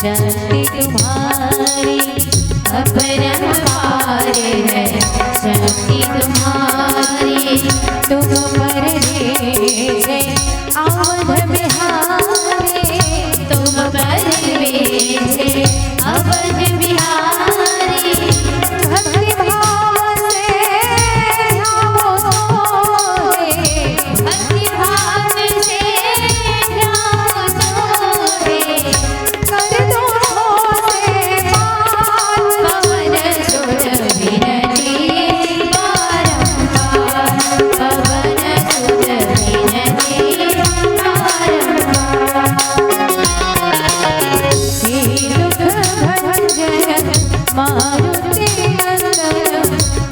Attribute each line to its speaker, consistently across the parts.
Speaker 1: शक्ति तुम्हारी अपरंपार है, शक्ति तुम्हारी तुम पर भेजे अवध बिहारी, तुम पर भेजे अवध बिहारी। भक्ति भाव से ध्याओ सोहे, भक्ति भाव से ध्याओ सोहे, कर दो से पार पवन सुत विनती बारंबार, पवन सुत विनती बारंबार। हे दुख भंजन मारुति नंदन,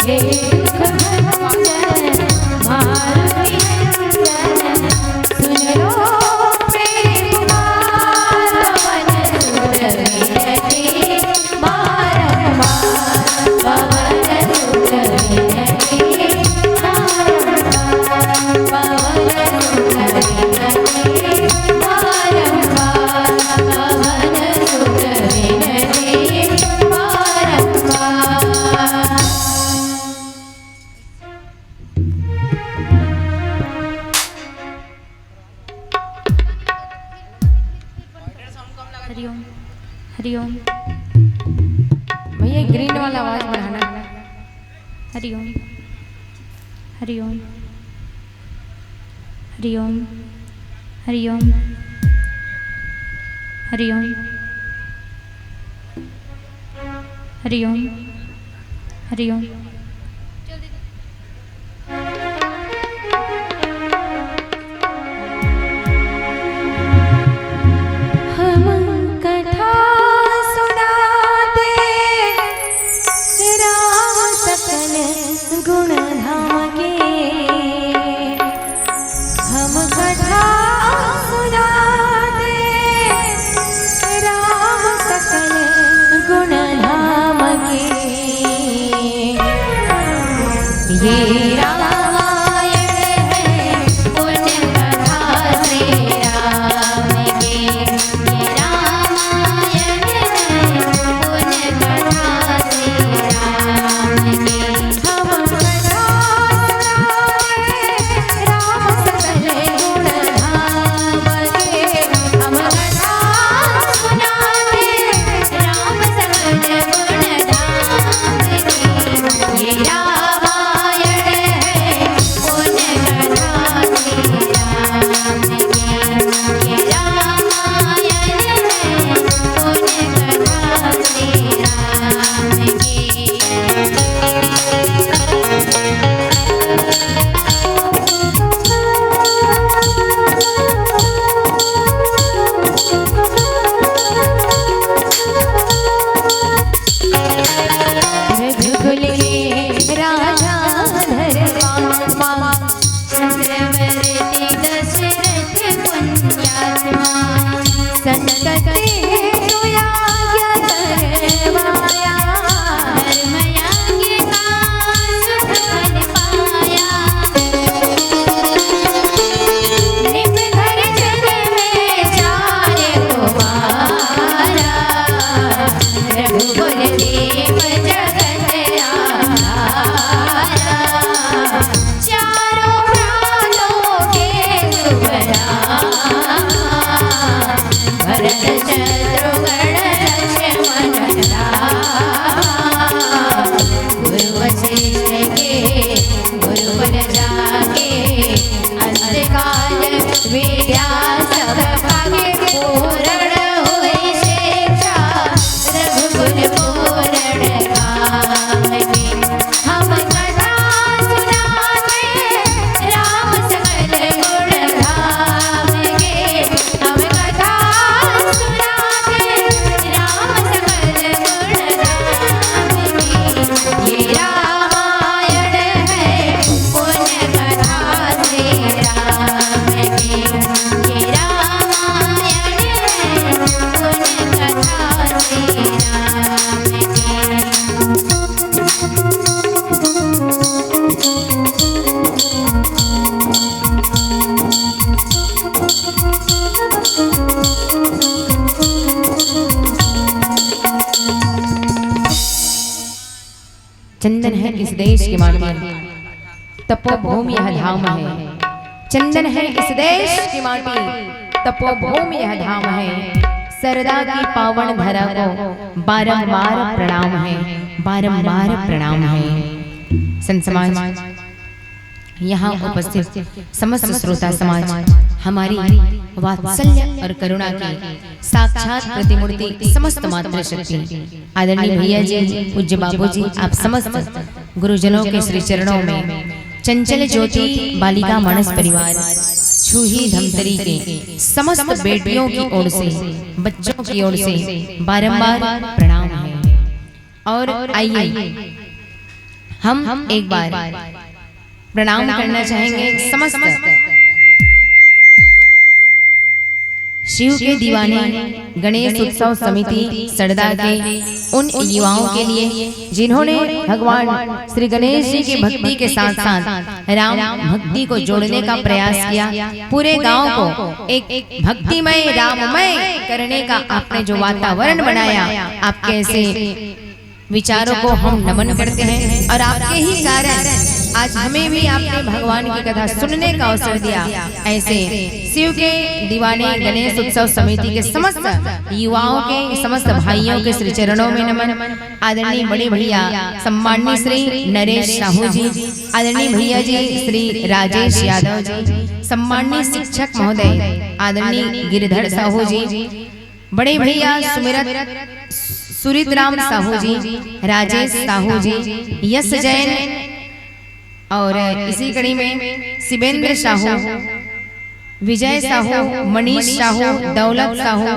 Speaker 1: हे दुख भंजन मारुति नंदन, सुन लो मेरी पुकार, पवन सुत विनती बारंबार, पवन सुत विनती बारंबार, पवन सुत विनती बारंबार, पवन सुत विनती बारंबार। हरिओम हरिओम भैया ग्रीन वाला आवाज बढ़ाना। हरिओम हरिओम हरिओम हरिओम हरिओम हरिओम हरिओम। हम कथा सुनाते राम सकल गुण धाम के, हम कथा सुनाते राम सकल गुण धाम के। ये रामायण है पुण्य कथा श्री राम की, ये रामायण है पुण्य कथा श्री राम की। हम कथा सुनाते राम सकल गुण धाम के, हम कथा सुनाते राम सकल गुण धाम के। ये रामायण है पुण्य कथा श्री राम की, ये रामायण है पुण्य कथा श्री राम की। रघुकुल के राजा धर्मात्मा, चक्रवर्ती दशरथ पुण्यात्मा, संतत हेतु याज्ञ करवाया, धर्म यज्ञ का सुख फल पाया। निप घर जग में चार कुमारा, रघुकुल देव जगत आधारा, चारों प्राणों के सुबरामा, भरत शत्रुघ्न लक्ष्मण रामा। गुरु वशिष्ठ के गुरुकुल जाके, अंतकाल विद्या सब भागे, पूर्ण हुई शिक्षा रघुकुल पूर्ण काम की। हम कथा सुनाते राम सकल गुण धाम के, हम कथा सुनाते
Speaker 2: चंदन है इस देश की माटी, तपोभूमि यह धाम है। चंदन है इस देश की माटी, तपोभूमि यह धाम है। सरदा की पावन धरा को बारंबार प्रणाम है, बारंबार प्रणाम है। संत समाज, यहाँ उपस्थित समस्त श्रोता समाज हमारी वात्सल्य और करुणा की साक्षात प्रतिमूर्ति, समस्त मातृशक्ति आदरणीय भैया जी, पूज्य बाबू जी, आप समस्त गुरुजनों के श्री चरणों में चंचल ज्योति बालिका मानस परिवार छूही धमतरी के समस्त बेटियों की ओर से, बच्चों की ओर से बारंबार प्रणाम है। और आइए हम एक बार प्रणाम करना चाहेंगे समस्त शिव के दीवाने गणेश उत्सव समिति सड़दा के उन युवाओं के लिए जिन्होंने भगवान श्री गणेश जी की भक्ति के साथ साथ राम भक्ति को जोड़ने का प्रयास किया। पूरे गांव को एक भक्तिमय राममय करने का आपने जो वातावरण बनाया, आपके ऐसे विचारों को हम नमन करते हैं। और आपके ही कारण आज हमें भी आपने भगवान की कथा सुनने का अवसर दिया। ऐसे शिव के दीवाने गणेश उत्सव समिति के समस्त युवाओं के, समस्त भाइयों के श्री चरणों में नमन। आदरणीय बड़े भैया सम्माननीय श्री नरेश साहू जी, आदरणीय भैया जी श्री राजेश यादव जी, सम्माननीय शिक्षक महोदय आदरणीय गिरिधर साहू जी, बड़े भैया सुरित राम साहू जी, राजेश साहू जी, यश जैन, और इसी कड़ी में शिवेंद्र साहू, विजय साहू, मनीष साहू, दौलत साहू,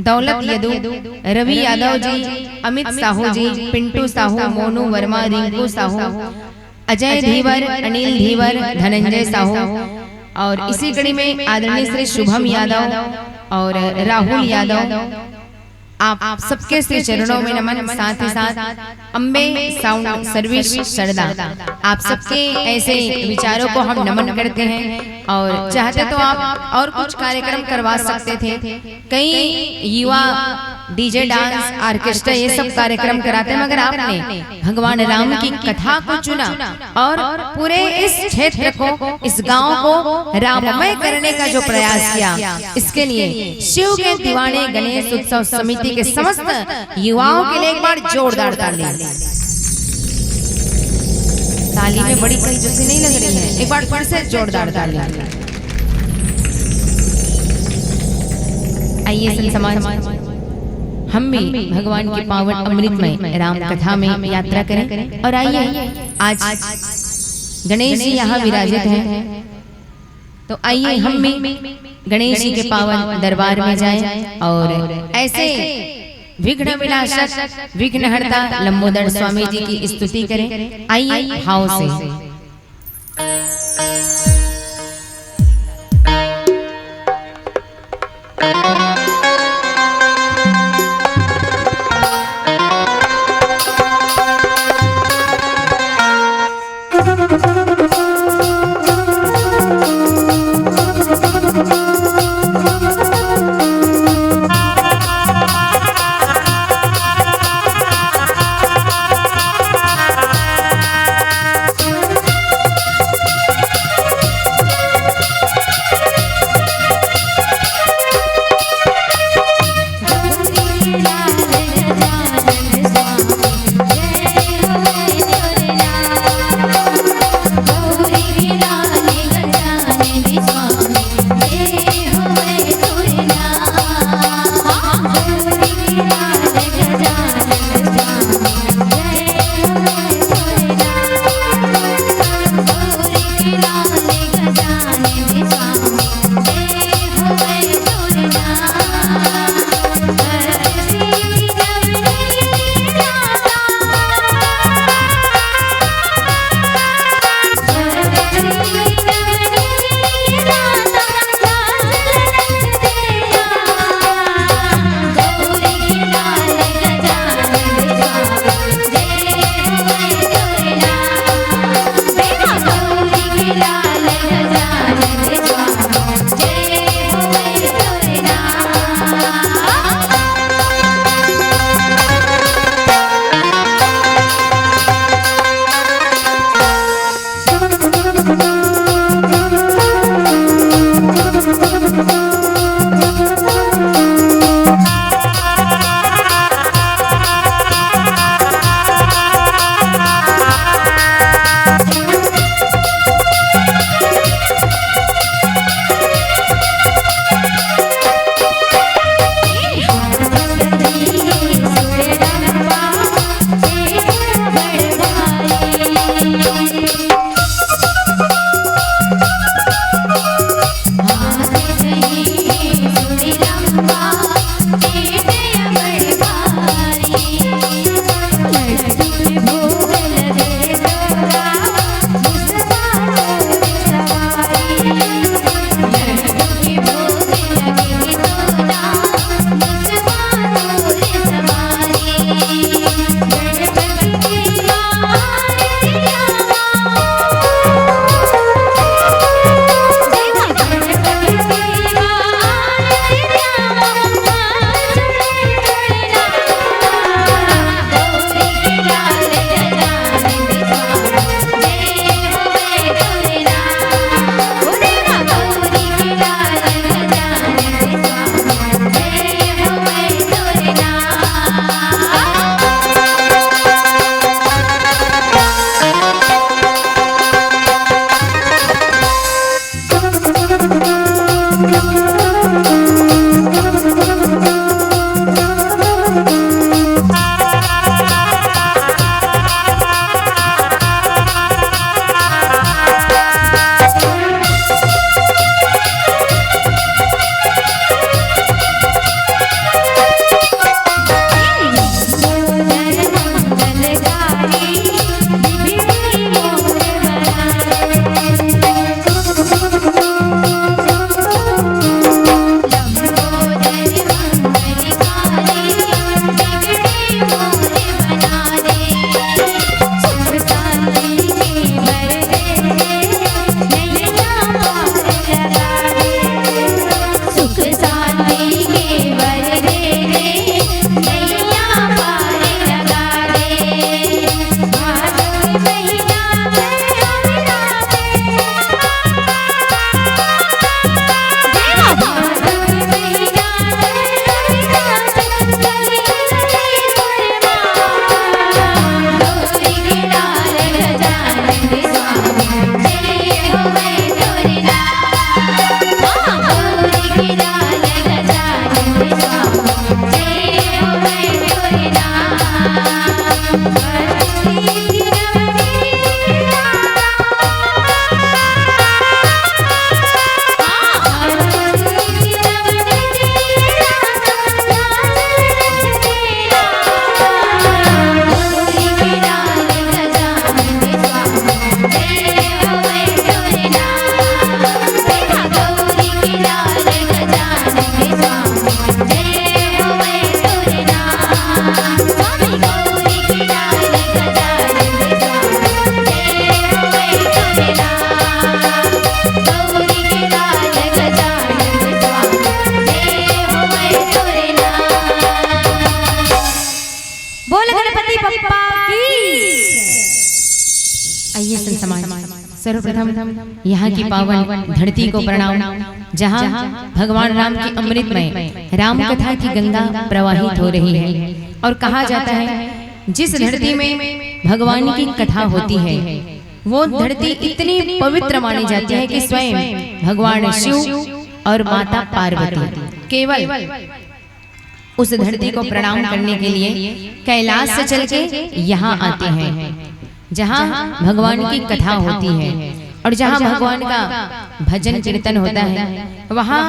Speaker 2: दौलत यदु, रवि यादव जी, अमित साहू जी, पिंटू साहू, मोनू वर्मा, रिंकू साहू, अजय धीवर, अनिल धीवर, धनंजय साहू, और इसी कड़ी में आदरणीय श्री शुभम यादव और राहुल यादव, आप सबके श्री चरणों में नमन। साथ ही साथ अम्बे साउंड सर्विस सड़दा, आप सबके ऐसे विचारों को हम नमन करते हैं। और चाहते तो आप और कुछ कार्यक्रम करवा सकते थे, कई युवा डीजे डांस ऑर्केस्ट्रा ये सब कार्यक्रम कराते हैं, मगर आपने भगवान राम की कथा को चुना और पूरे इस क्षेत्र को, इस गांव को राममय करने का जो प्रयास किया, इसके लिए शिव के दीवाने गणेश उत्सव समिति के समस्त युवाओं के लिए एक बार जोरदार ताली। ताली में बड़ी कंजूसी नहीं लग रही है, एक बार फिर से जोरदार ताली। आइए संत समाज, हम भी भगवान की पावन अमृतमय राम कथा में यात्रा करें। और आइए आज गणेश जी यहाँ विराजित हैं, तो आइए हम भी गणेश जी के पावन दरबार में जाएं और ऐसे विघ्न विनाशक, विघ्नहर्ता लंबोदर स्वामी जी की स्तुति करें। आइए भाव से। बप्पा की। आइए संत समाज, सर्वप्रथम यहाँ की पावन धरती को प्रणाम, जहाँ भगवान राम की अमृतमय राम कथा की गंगा प्रवाहित हो रही है। और कहा जाता है जिस धरती में भगवान की कथा होती है वो धरती इतनी पवित्र मानी जाती है कि स्वयं भगवान शिव और माता पार्वती केवल उस धरती को प्रणाम करने के लिए कैलाश से चल के यहाँ आते हैं, जहाँ भगवान की कथा होती है और जहाँ भगवान का भजन कीर्तन होता है। वहाँ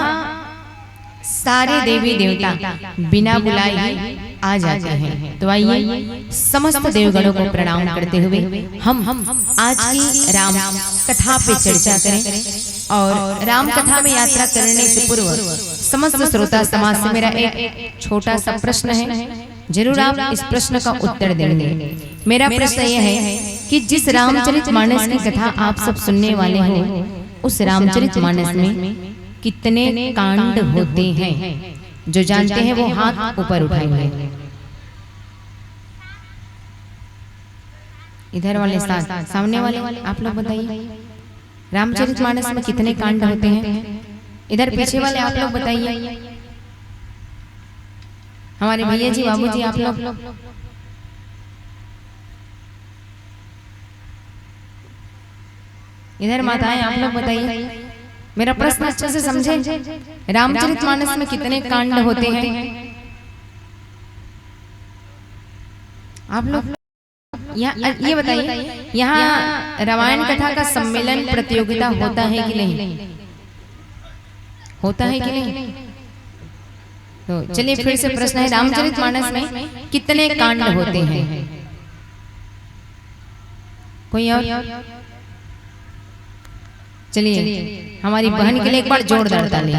Speaker 2: सारे देवी देवता बिना बुलाए ही आ जाते हैं। तो आइए समस्त देवगणों को प्रणाम करते हुए हम आज की राम कथा पे चर्चा करें। और राम कथा में यात्रा करने से पूर्व समस्त श्रोता समाज से मेरा एक छोटा सा प्रश्न है, जरूर आप इस प्रश्न का उत्तर देंगे। मेरा प्रश्न यह है कि जिस रामचरितमानस की कथा आप सब सुनने वाले हो, उस रामचरितमानस में कितने कांड होते हैं? जो जानते हैं वो हाथ ऊपर उठाएंगे। इधर वाले साथ सामने वाले आप लोग बताइए, रामचरितमानस में कितने कांड होते हैं? इधर पीछे वाले आप लोग बताइए। हमारे भैया जी, बाबूजी, आप लोग इधर माताएं आप लोग बताइए। मेरा प्रश्न अच्छे से समझे, रामचरितमानस में कितने कांड होते हैं? आप लोग ये बताइए, यहाँ रामायण कथा का सम्मेलन प्रतियोगिता होता है कि नहीं? होता है कि नहीं? तो चलिए फिर से प्रश्न है, रामचरितमानस में कितने कांड होते हैं? कोई और? चलिए हमारी बहन के लिए एक बार जोरदार ताली।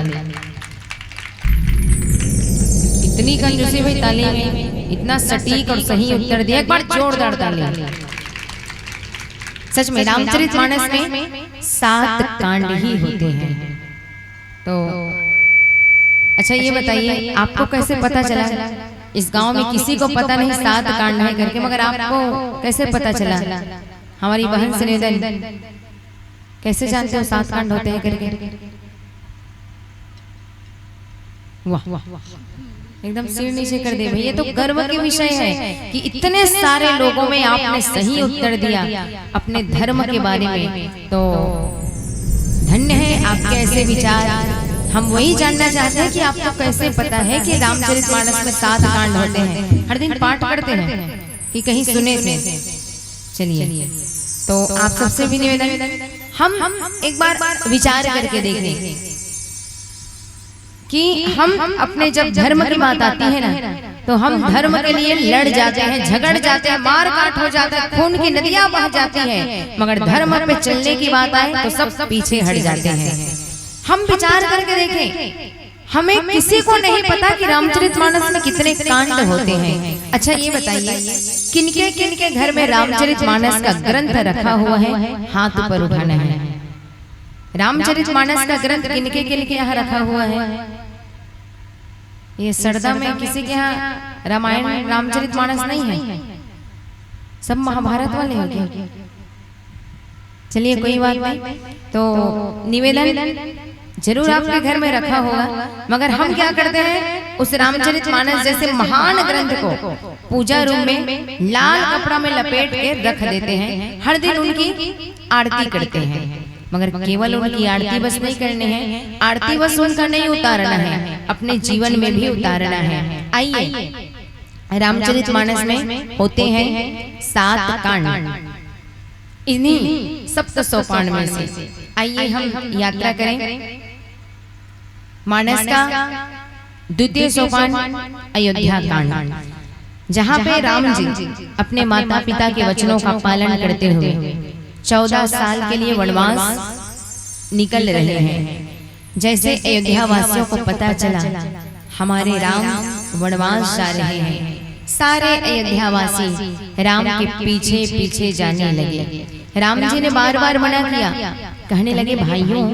Speaker 2: इतनी कंजूसी भाई ताली में, इतना सटीक और सही उत्तर दिया, एक बार जोरदार ताली। सच में रामचरितमानस में 7 कांड ही होते हैं। तो अच्छा ये बताइए, आपको कैसे पता चला? इस गांव में किसी को पता नहीं 7 कांड है करके, मगर आपको कैसे पता चला? हमारी बहन से निवेदन, कैसे जानते हो 7 कांड होते हैं करके? वाह एकदम सिर नीचे कर दे भाई, ये तो गर्व के विषय है कि इतने सारे लोगों में आपने सही उत्तर दिया अपने धर्म के बारे में। तो धन्य है आपके ऐसे विचार। हम वही जानना चाहते हैं कि आपको कैसे पता है कि रामचरितमानस में 7 कांड होते हैं? हर दिन पाठ करते हैं कि कहीं सुने थे? चलिए तो आप सबसे भी निवेदन, हम एक बार विचार करके देखें कि हम अपने जब धर्म की बात आती है ना, तो हम धर्म के लिए लड़ जाते हैं, झगड़ जाते हैं, मार काट हो जाता है, खून की नदियां बह जाती हैं, मगर धर्म पे चलने की बात आए तो सब पीछे हट जाते हैं। हम विचार करके देखें, हमें किसी को नहीं पता कि रामचरितमानस में कितने कांड होते हैं। अच्छा ये बताइए, किनके किनके घर में रामचरितमानस का ग्रंथ रखा हुआ है? हाथ ऊपर उठाना है। रामचरितमानस का ग्रंथ किनके किनके यहाँ रखा हुआ है? ये सरदा में किसी के यहाँ रामायण रामचरितमानस नहीं है? सब महाभारत वाले हो गए। चलिए कोई बात नहीं, तो निवेदन जरूर आपके घर में रखा होगा, मगर हम क्या करते हैं, उस रामचरितमानस जैसे महान ग्रंथ को पूजा रूम में लाल कपड़ा में लपेट के रख देते हैं। हर दिन उनकी आरती करते हैं, मगर केवल उनकी आरती बस नहीं करनी है, आरती बस उनका नहीं उतारना है, अपने जीवन में भी उतारना है। आइए रामचरितमानस में होते हैं 7 कांड, इन्हीं सप्त सोपान में से। आइए हम यात्रा करें। मानस का द्वितीय सोपान अयोध्या कांड, जहाँ पे राम जी अपने माता पिता के वचनों का पालन करते हुए 14 साल के लिए वनवास निकल रहे हैं। जैसे अयोध्या वासियों को पता चला हमारे राम वनवास जा रहे हैं, सारे अयोध्या वासी राम के पीछे पीछे जाने लगे। राम जी ने बार बार मना किया, कहने लगे भाइयों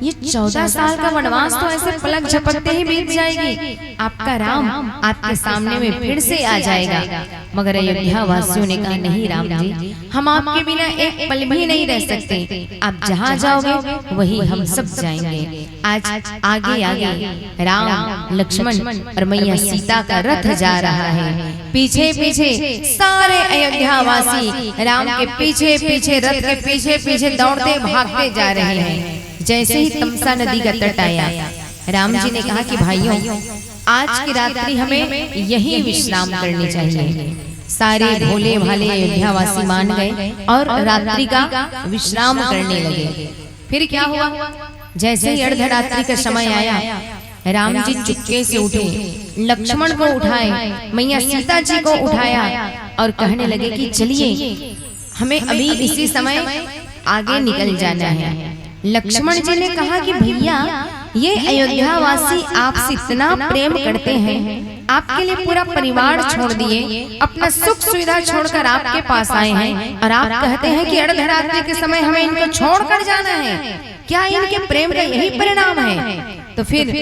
Speaker 2: ये 14 साल का वनवास तो ऐसे पलक झपकते ही बीत जाएगी, आपका राम आपके सामने में फिर से आ जाएगा। मगर अयोध्या वासियों ने कहा नहीं राम जी, हम आपके बिना एक पल भी नहीं रह सकते, आप जहाँ जाओगे वही हम सब जाएंगे। आज आगे आगे राम लक्ष्मण और मैया सीता का रथ जा रहा है, पीछे पीछे सारे अयोध्या वासी राम के पीछे पीछे रथ के पीछे पीछे दौड़ते भागते जा रहे हैं। जैसे ही तमसा नदी का तट आया, राम जी ने कहा कि भाइयों आज की रात्रि हमें यही विश्राम करनी चाहिए। सारे भोले भाले अयोध्या वासी मान गए और रात्रि का विश्राम करने लगे। फिर क्या हुआ, जैसे ही अर्धरात्रि का समय आया, राम जी चुपके से उठे, लक्ष्मण को उठाए, मैया सीता जी को उठाया और कहने लगे कि चलिए हमें अभी इसी समय आगे निकल जाना है। लक्ष्मण जी ने कहा कि भैया ये अयोध्या वासी आपसे इतना प्रेम करते हैं, आपके लिए पूरा परिवार छोड़ दिए, अपना सुख सुविधा छोड़कर आपके पास आए हैं और आप कहते हैं कि अर्धरात्रि के समय हमें इनको छोड़कर जाना है, क्या इनके प्रेम का यही परिणाम है? तो फिर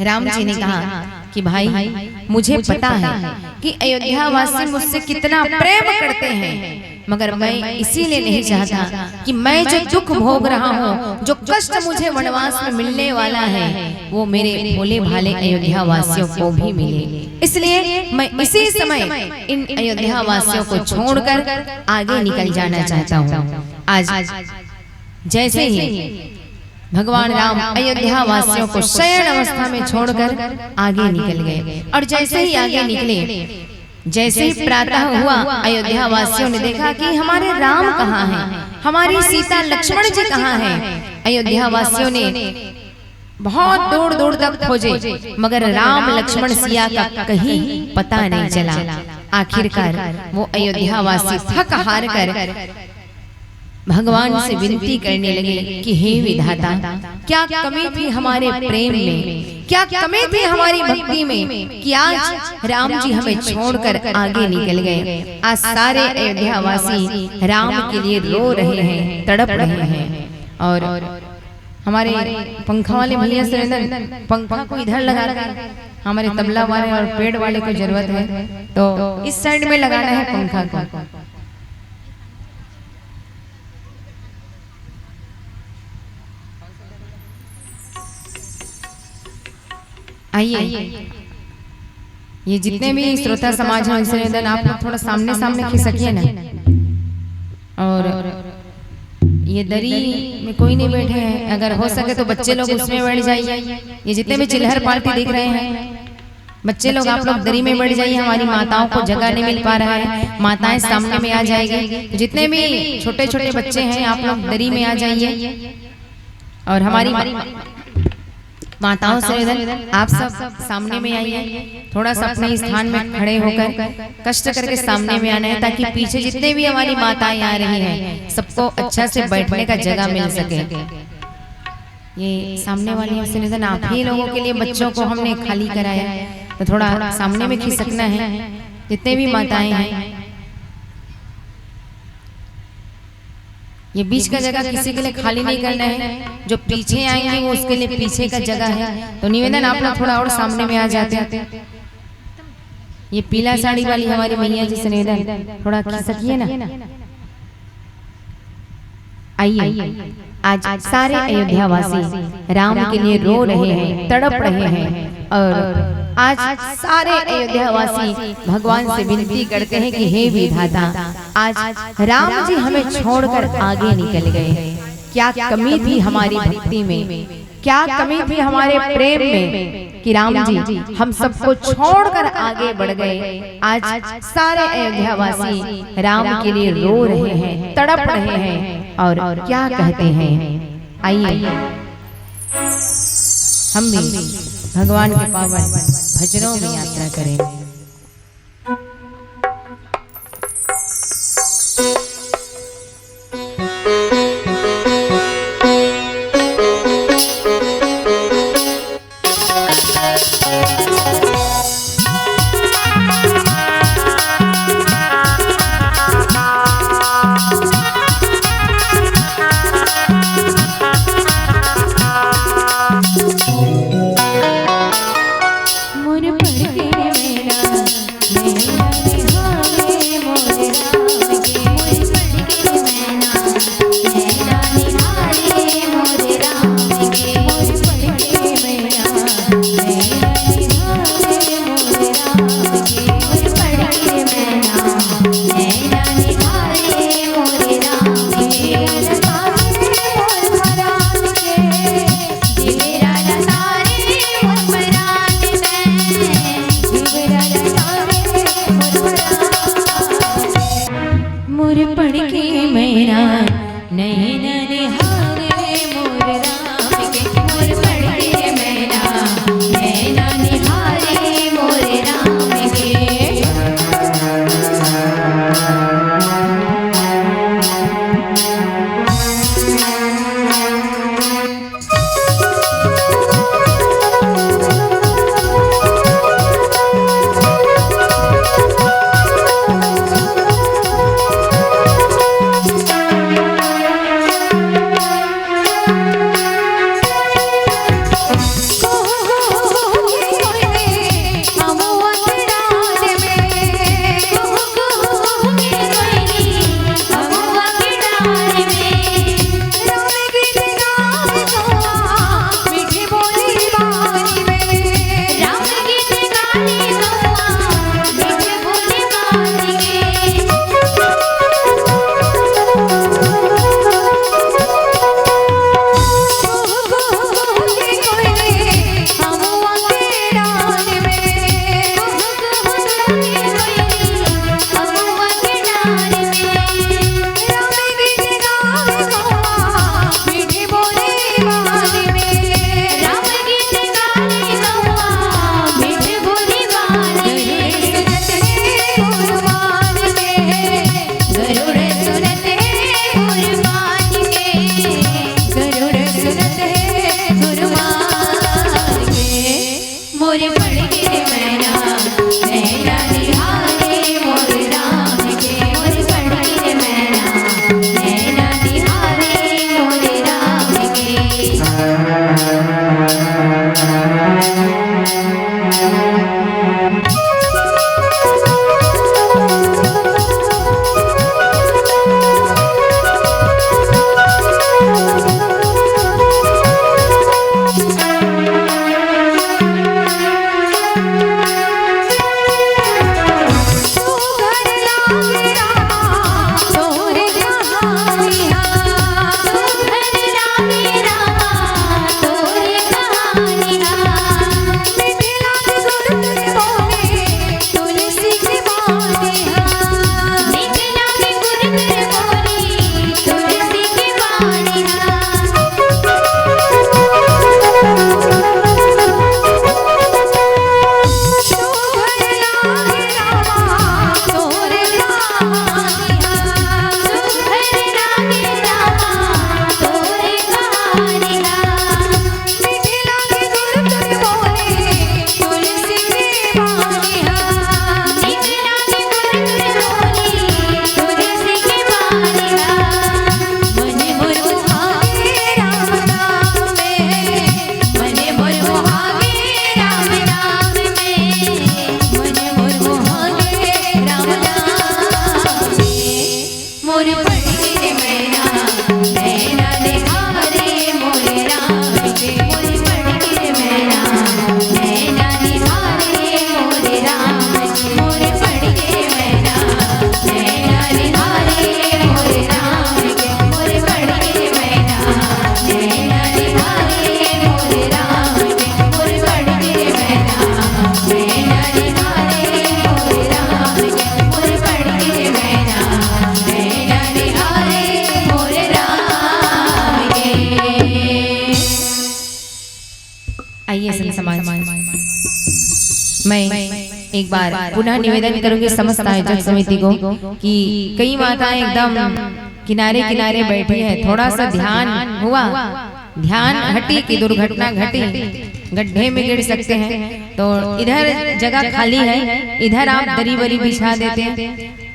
Speaker 2: राम जी ने कहा कि भाई मुझे पता है कि अयोध्या वासी मुझसे कितना प्रेम करते हैं, मगर मैं इसीलिए नहीं चाहता कि मैं जो दुख भोग रहा हूँ, जो कष्ट मुझे वनवास में मिलने वाला है, वो मेरे भोले भाले अयोध्या वासियों को भी मिले। इसलिए मैं इसी समय इन अयोध्या वासियों को छोड़कर आगे निकल जाना चाहता हूँ। आज जैसे ही भगवान राम अयोध्या वासियों को शयन अवस्था में छोड़कर आगे निकल गए, और जैसे ही आगे निकले, जैसे ही प्रातः हुआ, अयोध्या वासियों ने देखा कि हमारे राम कहाँ हैं, हमारी सीता लक्ष्मण जी कहाँ हैं। अयोध्या वासियों ने बहुत दूर दूर तक खोजे, मगर राम लक्ष्मण सिया का कहीं पता नहीं चला। आखिरकार वो अयोध्या वासी थक हार कर भगवान से विनती करने लगे कि हे विधाता, क्या कमी थी हमारे प्रेम में, क्या कमी थी हमारी भक्ति में कि आज राम जी हमें छोड़कर आगे निकल गए। आज सारे अयोध्या वासी राम के लिए रो रहे हैं, तड़प रहे हैं। और हमारे पंखा वाले भैया सुरेंद्र, पंखा को इधर लगा कर, हमारे तबला वाले और पेड़ वाले को जरूरत है तो इस साइड में लगाना है पंखा को। आइए, ये जितने भी श्रोता समाज हैं उनसे आप लोग थोड़ा सामने सामने खिसकिए ना। और ये दरी में कोई नहीं बैठे हैं, अगर हो सके तो बच्चे लोग उसमें बैठ जाइए। ये जितने भी चिल्हर पार्टी दिख रहे हैं, बच्चे लोग आप लोग दरी में बैठ जाइए। हमारी माताओं को जगह नहीं मिल पा रहा है, माताएं सामने में आ जाएगी। जितने भी छोटे छोटे बच्चे हैं आप लोग दरी में आ जाइए। और हमारी माताओं से आप सब सामने में आइए, थोड़ा सा अपने स्थान में खड़े होकर कष्ट करके सामने में आना है, ताकि पीछे जितने भी हमारी माताएं आ रही हैं सबको अच्छा से बैठने का जगह मिल सके। ये सामने वाली से निधन आप ही लोगों के लिए बच्चों को हमने खाली कराया, तो थोड़ा सामने में खिसकना है। जितने भी माताएं हैं, ये बीच का जगह किसी के लिए खाली नहीं करना है, जो पीछे आएंगे वो उसके लिए पीछे का जगह है। तो निवेदन आप लोग थोड़ा और सामने में आ जाते हैं। ये पीला साड़ी वाली हमारी मैया जी से निवेदन थोड़ा खिसकिए ना। आइए, आज सारे अयोध्या वासी राम के लिए रो रहे हैं, तड़प रहे हैं, और आज सारे अयोध्या वासी भगवान से विनती करते हैं कि हे विधाता, आज राम जी हमें छोड़कर आगे निकल गए। क्या कमी थी हमारी भक्ति में, क्या कमी थी हमारे प्रेम में कि राम जी हम सबको छोड़कर आगे बढ़ गए। आज सारे अयोध्या वासी राम के लिए रो रहे हैं, तड़प रहे हैं, और क्या कहते हैं। आइए हम भी भगवान के पावन भजनों में यात्रा करें। आइए संत समाज, मैं एक बार पुनः निवेदन करूंगी समस्त आयोजक समिति को कि कई माताएं एकदम किनारे किनारे बैठी है, थोड़ा सा ध्यान हुआ, ध्यान हटी कि दुर्घटना घटी, गड्ढे में गिर सकते हैं, तो इधर जगह खाली है, इधर आप दरी वरी बिछा देते हैं,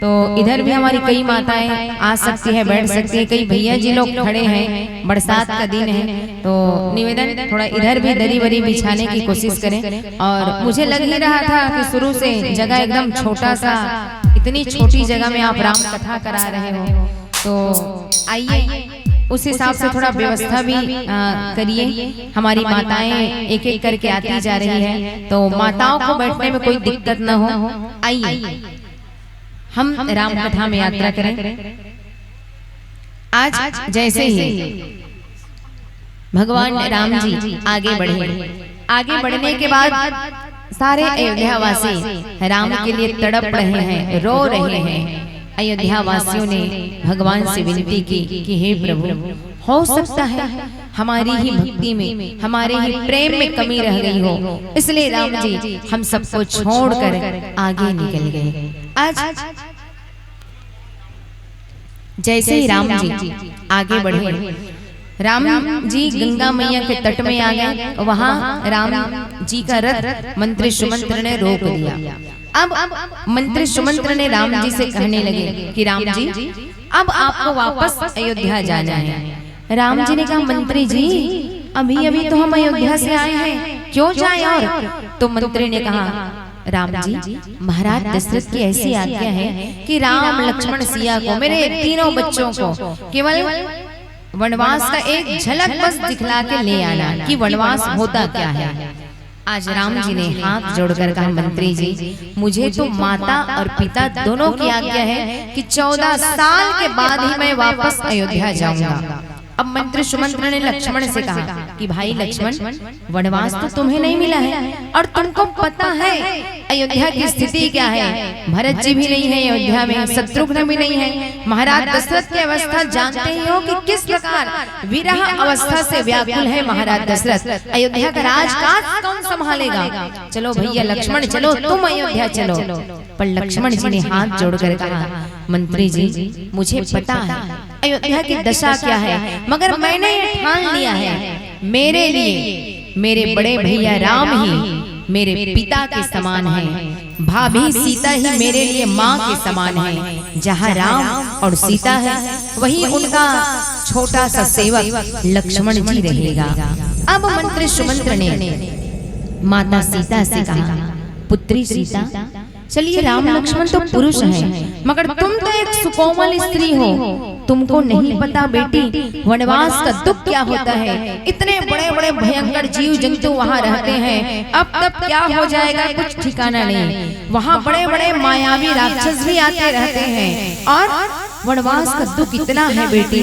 Speaker 2: तो इधर भी हमारी कई माताएं आ सकती है, बैठ सकती है, कई भैया जी लोग खड़े हैं, बरसात का दिन है तो निवेदन थोड़ा इधर भी दरी वरी बिछाने की कोशिश करें। और मुझे लग ही रहा था कि शुरू से जगह एकदम छोटा सा, इतनी छोटी जगह में आप राम कथा करा रहे हो, तो आइए उस हिसाब से थोड़ा व्यवस्था भी करिए। हमारी माताएं एक एक करके आती जा रही है, तो माताओं को बैठने में कोई दिक्कत न हो। आइए हम राम कथा में यात्रा करें। आज जैसे ही भगवान राम जी आगे बढ़े, आगे बढ़ने के बाद सारे अयोध्यावासी राम के लिए तड़प रहे हैं, रो रहे हैं। अयोध्या वासियों ने भगवान से विनती की कि हे प्रभु, हो सकता है हमारी ही भक्ति में, हमारे ही प्रेम में कमी रह गई हो, इसलिए राम जी हम सबको छोड़कर आगे निकल गए। आज जैसे ही राम जी आगे बढ़े, राम जी गंगा मैया के तट में आ गए। वहां राम जी का रथ मंत्री सुमंत्र ने रोक दिया। अब मंत्री सुमंत्र ने राम जी से कहने लगे कि राम जी अब आपको वापस अयोध्या जाना है। राम जी ने कहा, मंत्री जी अभी अभी तो हम अयोध्या से आए हैं, क्यों जाए? और तो मंत्री ने कहा, राम जी महाराज दशरथ की ऐसी आज्ञा है कि राम लक्ष्मण सिया को, मेरे तीनों बच्चों को केवल वनवास का एक झलक बस दिखला के ले आना कि वनवास होता क्या है। आज राम जी ने हाथ जोड़कर कहा, मंत्री जी मुझे तो माता और पिता दोनों की आज्ञा है कि 14 साल के बाद ही मैं वापस अयोध्या जाऊंगा। अब मंत्री सुमंत्र ने लक्ष्मण से कहा कि भाई लक्ष्मण, वनवास तो तुम्हें नहीं मिला है और तुमको पता है अयोध्या की स्थिति क्या है। भरत जी भी नहीं है अयोध्या में, शत्रुघ्न भी नहीं है, महाराज दशरथ की अवस्था जानते ही हो कि किस प्रकार विरह अवस्था से व्याकुल है महाराज दशरथ। अयोध्या का राजकाज कौन संभालेगा? चलो भैया लक्ष्मण चलो, तुम अयोध्या चलो। पर लक्ष्मण जी ने हाथ जोड़कर कहा, मंत्री जी मुझे पता है अयोध्या की दशा क्या है, मगर मैंने ये ठान लिया है मेरे लिए मेरे बड़े भैया राम ही मेरे पिता के समान हैं, भाभी सीता ही मेरे लिए माँ के समान है। जहाँ राम और सीता है वहीं उनका छोटा सा सेवक लक्ष्मण जी रहेगा। अब मंत्री सुमंत्र ने माता सीता से कहा, पुत्री सीता चलिए राम लक्ष्मण तो पुरुष हैं, मगर तुम तो एक सुकोमल स्त्री हो, तुमको नहीं पता बेटी वनवास का दुख क्या होता है। इतने बड़े बड़े भयंकर जीव जंतु वहाँ रहते हैं, अब तब क्या हो जाएगा कुछ ठिकाना नहीं। वहाँ बड़े बड़े मायावी राक्षस भी आते रहते हैं और वनवास का दुख इतना है बेटी,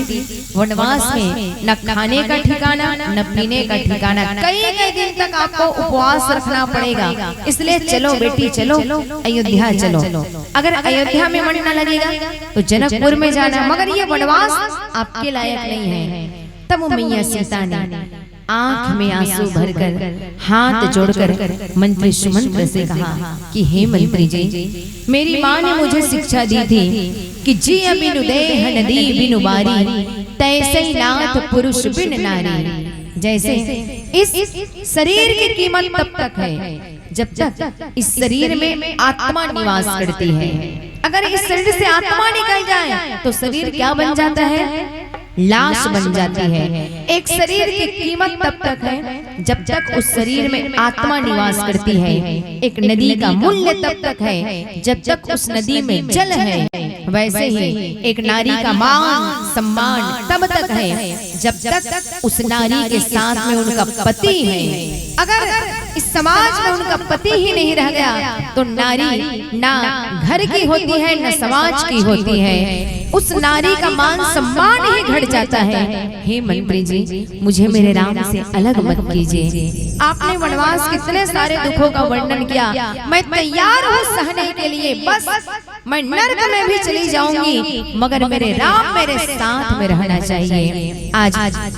Speaker 2: वनवास में न खाने का ठिकाना न पीने का ठिकाना, कई कई दिन तक आपको उपवास रखना पड़ेगा। इसलिए चलो बेटी चलो अयोध्या चलो। अगर अयोध्या में मन न लगेगा तो जनकपुर में जाना, मगर ये वनवास आपके लायक नहीं है। तब मैया सीता ने आंख में आंसू भरकर हाथ जोड़कर मंत्री सुमंत्र से कहा कि हे मंत्री जी, मेरी माँ ने मुझे शिक्षा दी थी कि जी बिनु देह नदी बिनु बारी, तैसे नाथ पुरुष बिन नारी। जैसे इस शरीर की कीमत तब तक है जब तक इस शरीर में आत्मा निवास करती है। अगर इस शरीर से आत्मा निकल जाए तो शरीर क्या बन जाता है? लाश बन जाती है। एक शरीर की कीमत तब तक है जब तक उस शरीर में आत्मा निवास करती है। एक नदी का मूल्य तब तक है जब तक उस नदी में जल है। वैसे ही एक नारी का मान सम्मान तब तक है जब तक उस नारी के साथ में उनका पति है। अगर इस समाज में उनका पति ही नहीं रह गया तो नारी ना घर की होती है न समाज की होती है, उस नारी का मान सम्मान ही घट जाता है। हे मंत्री जी, मुझे मेरे राम से अलग मत कीजिए। आपने वनवास कितने सारे दुखों का वर्णन किया, मैं तैयार हूँ सहने के लिए, बस मैं नर्क में भी चली जाऊंगी, मगर मेरे राम मेरे साथ में रहना चाहिए। आज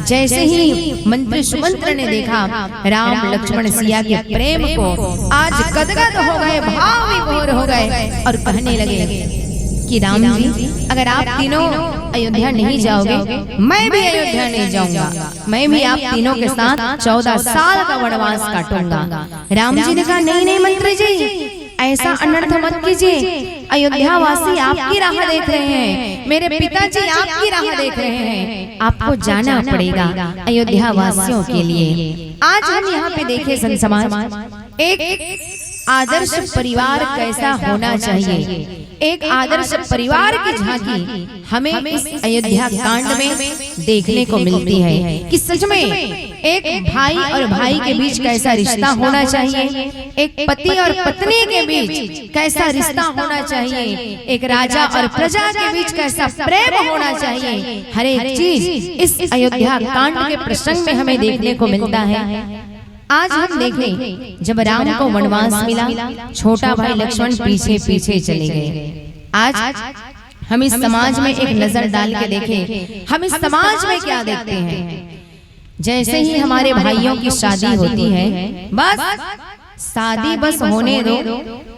Speaker 2: जैसे ही मंत्री सुमंत्र ने देखा राम लक्ष्मण सिया के प्रेम को, आज गदगद हो गए, भाव विभोर हो गए और कहने लगे कि राम जी, अगर आप तीनों अयोध्या नहीं जाओगे मैं भी अयोध्या नहीं जाऊंगा, मैं भी आप तीनों के साथ 14 साल का वनवास काटूंगा। राम जी ने कहा नहीं नहीं मंत्री जी, ऐसा अनर्थ मत कीजिए। अयोध्या वासी आपकी राह देख रहे हैं, मेरे पिताजी आपकी राह देख रहे हैं, आपको जाना पड़ेगा अयोध्या वासियों के लिए। आज हम यहाँ पे देखे संत समाज, एक आदर्श परिवार कैसा होना चाहिए, एक आदर्श परिवार की झांकी हमें इस अयोध्या कांड में देखने को मिलती है कि सच में एक भाई और भाई के बीच कैसा रिश्ता होना चाहिए, एक पति और पत्नी के बीच कैसा रिश्ता होना चाहिए, एक राजा और प्रजा के बीच कैसा प्रेम होना चाहिए। हर एक चीज इस अयोध्या कांड के प्रसंग में हमें देखने को मिलता है। आज हम देखें, जब राम को वनवास मिला, छोटा भाई लक्ष्मण पीछे पीछे चले गए। आज हम इस समाज में एक नजर डाल के देखें, हम इस समाज में क्या देखते हैं। जैसे ही हमारे भाइयों की शादी होती है, बस शादी बस होने दो,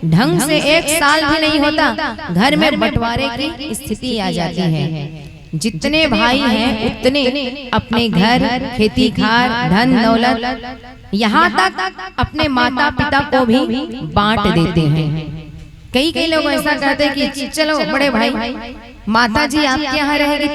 Speaker 2: ढंग से 1 साल भी नहीं होता, घर में बंटवारे की स्थिति आ जाती है। जितने भाई हैं उतने अपने घर, खेती खार, धन दौलत, यहाँ तक अपने माता पिता को भी बांट देते हैं। कई लोग ऐसा कहते हैं कि चलो बड़े भाई, माता जी आपके यहाँ रहेगी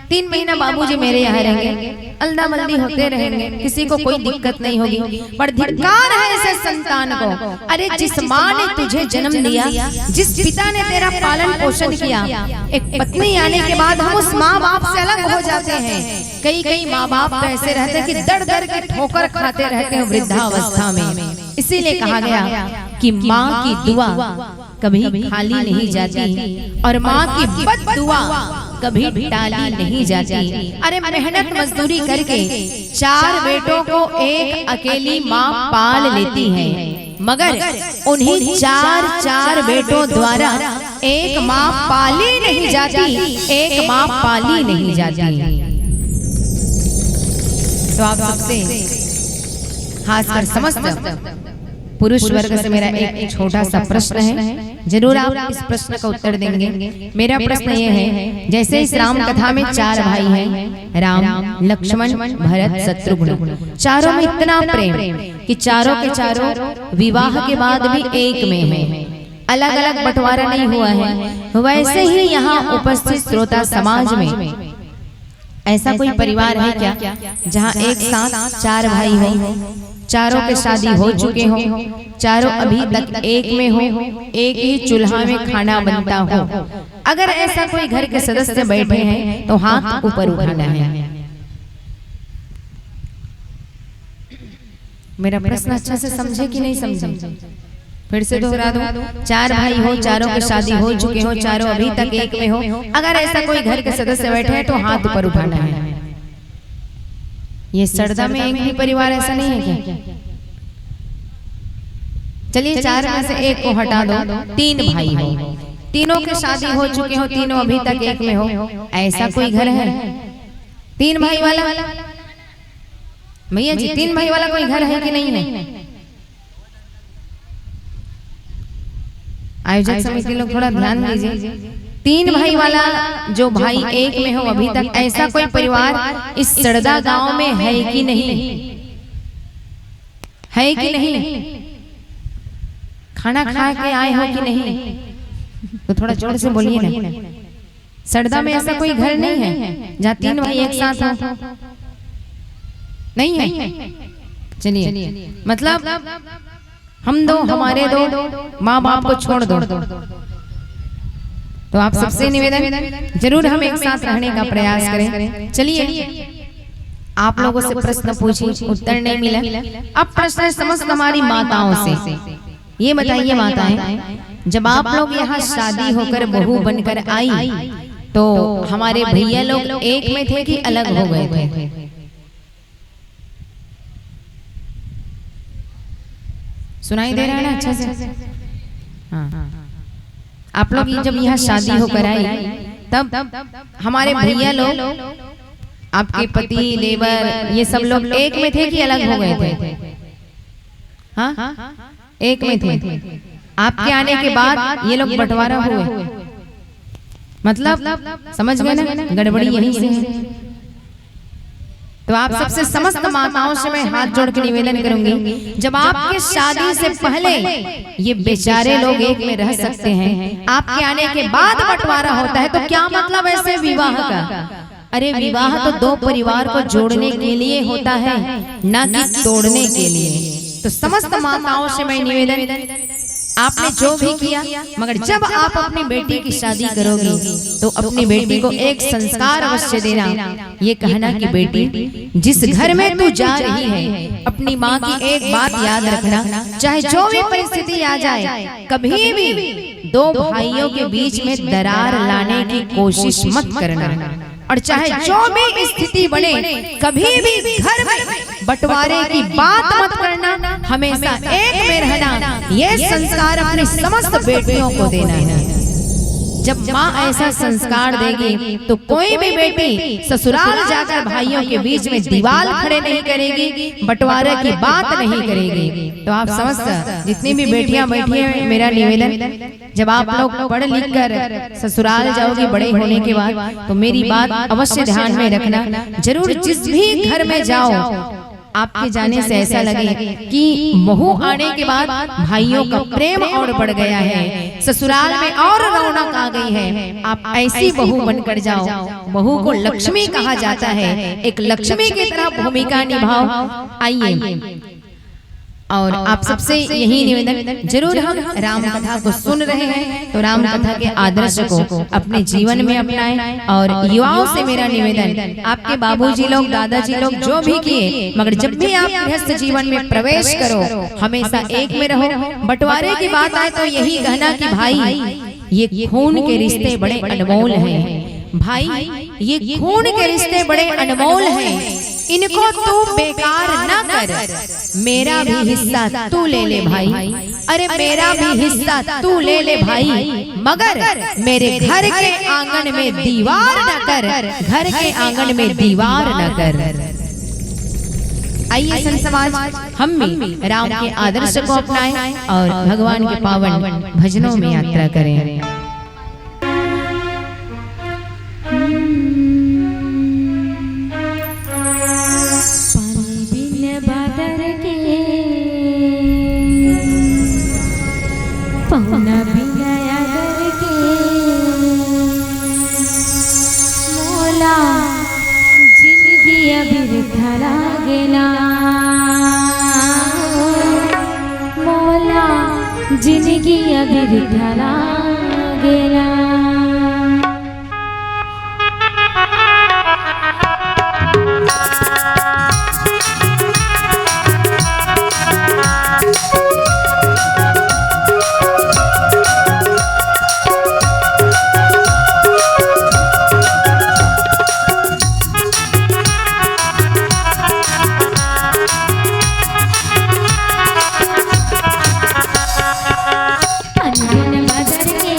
Speaker 2: 3 महीना बाबूजी मेरे यहाँ रहेंगे, अल्दा मल्दी होते रहेंगे, किसी को कोई दिक्कत नहीं होगी। पर धिक्कार है ऐसे संतान को। अरे जिस माँ ने तुझे जन्म दिया, जिस पिता ने तेरा पालन पोषण किया, एक पत्नी आने के बाद हम उस माँ बाप से अलग हो जाते हैं। कई माँ बाप तो ऐसे रहते हैं कि दर के ठोकर खाते रहते हैं वृद्धावस्था में। इसीलिए कहा गया कि माँ की दुआ कभी खाली नहीं जाती और माँ की बद्दुआ कभी टाली नहीं जाती। अरे मेहनत मजदूरी करके 4 बेटों को एक अकेली माँ पाल लेती है, मगर उन्हीं 4 बेटों द्वारा एक माँ पाली नहीं जाती, एक माँ पाली नहीं जाती। तो आप सबसे खासकर समस्त पुरुष वर्ग से मेरा एक छोटा सा प्रश्न है, जरूर आप इस प्रश्न का उत्तर देंगे। मेरा प्रश्न ये है, जैसे इस राम कथा में 4 भाई हैं, राम, लक्ष्मण, भरत, शत्रुघ्न, चारों में इतना प्रेम कि चारों के चारों विवाह के बाद भी एक में हैं, अलग अलग बंटवारा नहीं हुआ है। वैसे ही यहाँ उपस्थित श्रोता समाज में ऐसा कोई परिवार है क्या जहाँ एक साथ 4 भाई हो, चारों के शादी हो चुके हो, चारों अभी तक एक में हो, एक ही चूल्हा में खाना बनता हो? अगर ऐसा कोई घर के सदस्य बैठे हैं तो हाथ ऊपर उठाना है। मेरा प्रश्न अच्छा से समझे कि नहीं समझे? फिर से दोहरा दूं, 4 भाई हो, चारों की शादी हो चुके हो, चारों अभी तक एक में हो, अगर ऐसा कोई घर के सदस्य बैठे हैं तो हाथ ऊपर उठाना है। ये सरदा में एक भी परिवार ऐसा नहीं है क्या? चलिए 4 में से एक को हटा दो, 3 भाई हो, तीनों की शादी हो चुके हो, तीनों अभी तक एक में हो, ऐसा कोई घर है 3 भाई वाला? भैया जी 3 भाई वाला कोई घर है कि नहीं है? आयोजक समिति लोग थोड़ा ध्यान दीजिए। 3 भाई वाला जो भाई एक में हो अभी तक, ऐसा कोई परिवार इस सरदा गांव में है कि नहीं? है कि नहीं? खाना खा के आए हो कि नहीं? तो थोड़ा जोर से बोलिए ना। सरदा में ऐसा कोई घर नहीं है जहाँ 3 भाई एक साथ हो? नहीं है। चलिए, मतलब हम दो, हमारे दो, माँ बाप को छोड़ दो। तो आप सबसे निवेदन, जरूर हम एक साथ रहने का प्रयास करें। चलिए, आप लोगों से प्रश्न पूछी, उत्तर नहीं मिला। अब प्रश्न है समस्त हमारी माताओं से। ये बताइए माताएं, जब आप लोग यहाँ शादी होकर बहू बनकर आई तो हमारे भैया लोग एक में थे कि अलग हो गए थे? सुनाई दे रहा है ना अच्छा से? हाँ। आप लोग जब यहाँ शादी होकर आई तब हमारे भैया लोग, आपके पति, लेबर, ये सब लोग एक में थे कि अलग हो गए थे? हाँ, एक में थे। आपके आने के बाद ये लोग बंटवारा हुए, मतलब समझ गए ना? गड़बड़ी यहीं से है। तो आप सबसे समस्त माताओं से मैं हाथ जोड़ के निवेदन करूंगी, जब आपके शादी से पहले ये बेचारे लोग एक में रह सकते हैं, आपके आने के बाद बंटवारा होता है, तो क्या मतलब ऐसे विवाह का? अरे विवाह तो दो परिवार को जोड़ने के लिए होता है, ना कि तोड़ने के लिए। तो समस्त माताओं से मैं निवेदन, आपने जो भी किया, मगर जब आप अपनी बेटी की शादी करोगे तो अपनी बेटी को एक संस्कार अवश्य देना, ये कहना कि बेटी जिस घर में तू जा रही है, अपनी माँ की एक बात याद रखना, चाहे जो भी परिस्थिति आ जाए, कभी भी दो भाइयों के बीच में दरार लाने की कोशिश मत करना, और चाहे जो भी स्थिति बने, कभी भी घर में बंटवारे की बात मत करना, हमेशा एक में रहना, ये संस्कार अपनी समस्त बेटियों को देना है। जब माँ ऐसा संस्कार देगी तो कोई भी बेटी ससुराल जाकर भाइयों के बीच में दीवार खड़े नहीं करेगी, बंटवारे की बात नहीं करेगी। तो आप समस्त जितनी भी बेटियां बैठी हैं, मेरा निवेदन, जब आप लोग पढ़ लिख कर ससुराल जाओगे बड़े होने के बाद, तो मेरी बात अवश्य ध्यान में रखना। जरूर जिस भी घर में जाओ, आपके जाने से ऐसा लगे कि बहू आने के बाद भाइयों का प्रेम और बढ़ गया है, ससुराल में और रौनक आ गई है, आप ऐसी बहू बनकर जाओ। बहू को लक्ष्मी कहा जाता है, एक लक्ष्मी की तरह भूमिका निभाओ। आइए, और आप सबसे यही निवेदन, जरूर हम राम कथा को सुन रहे हैं तो राम कथा के आदर्श को अपने जीवन में अपनाएं। और युवाओं से मेरा निवेदन, आपके बाबूजी लोग, दादाजी लोग जो भी किए, मगर जब भी आप गृहस्थ जीवन में प्रवेश करो, हमेशा एक में रहो। बंटवारे की बात आए तो यही कहना कि भाई ये खून के रिश्ते बड़े अनमोल हैं, भाई ये खून के रिश्ते बड़े अनमोल हैं, इनको तू बेकार ना कर, मेरा भी हिस्सा तू ले ले भाई, अरे मेरा भी हिस्सा तू ले ले भाई, मगर मेरे घर के आंगन में दीवार न कर, घर के आंगन में दीवार न कर। आइए संत समाज, हम भी राम के आदर्श को अपनाएं और भगवान के पावन भजनों में यात्रा करें।
Speaker 1: पहुना बिया करके मोला जिंदगी अबिरथा लागेला, मोला जिंदगी अबिरथा लागेला। बिन बदर के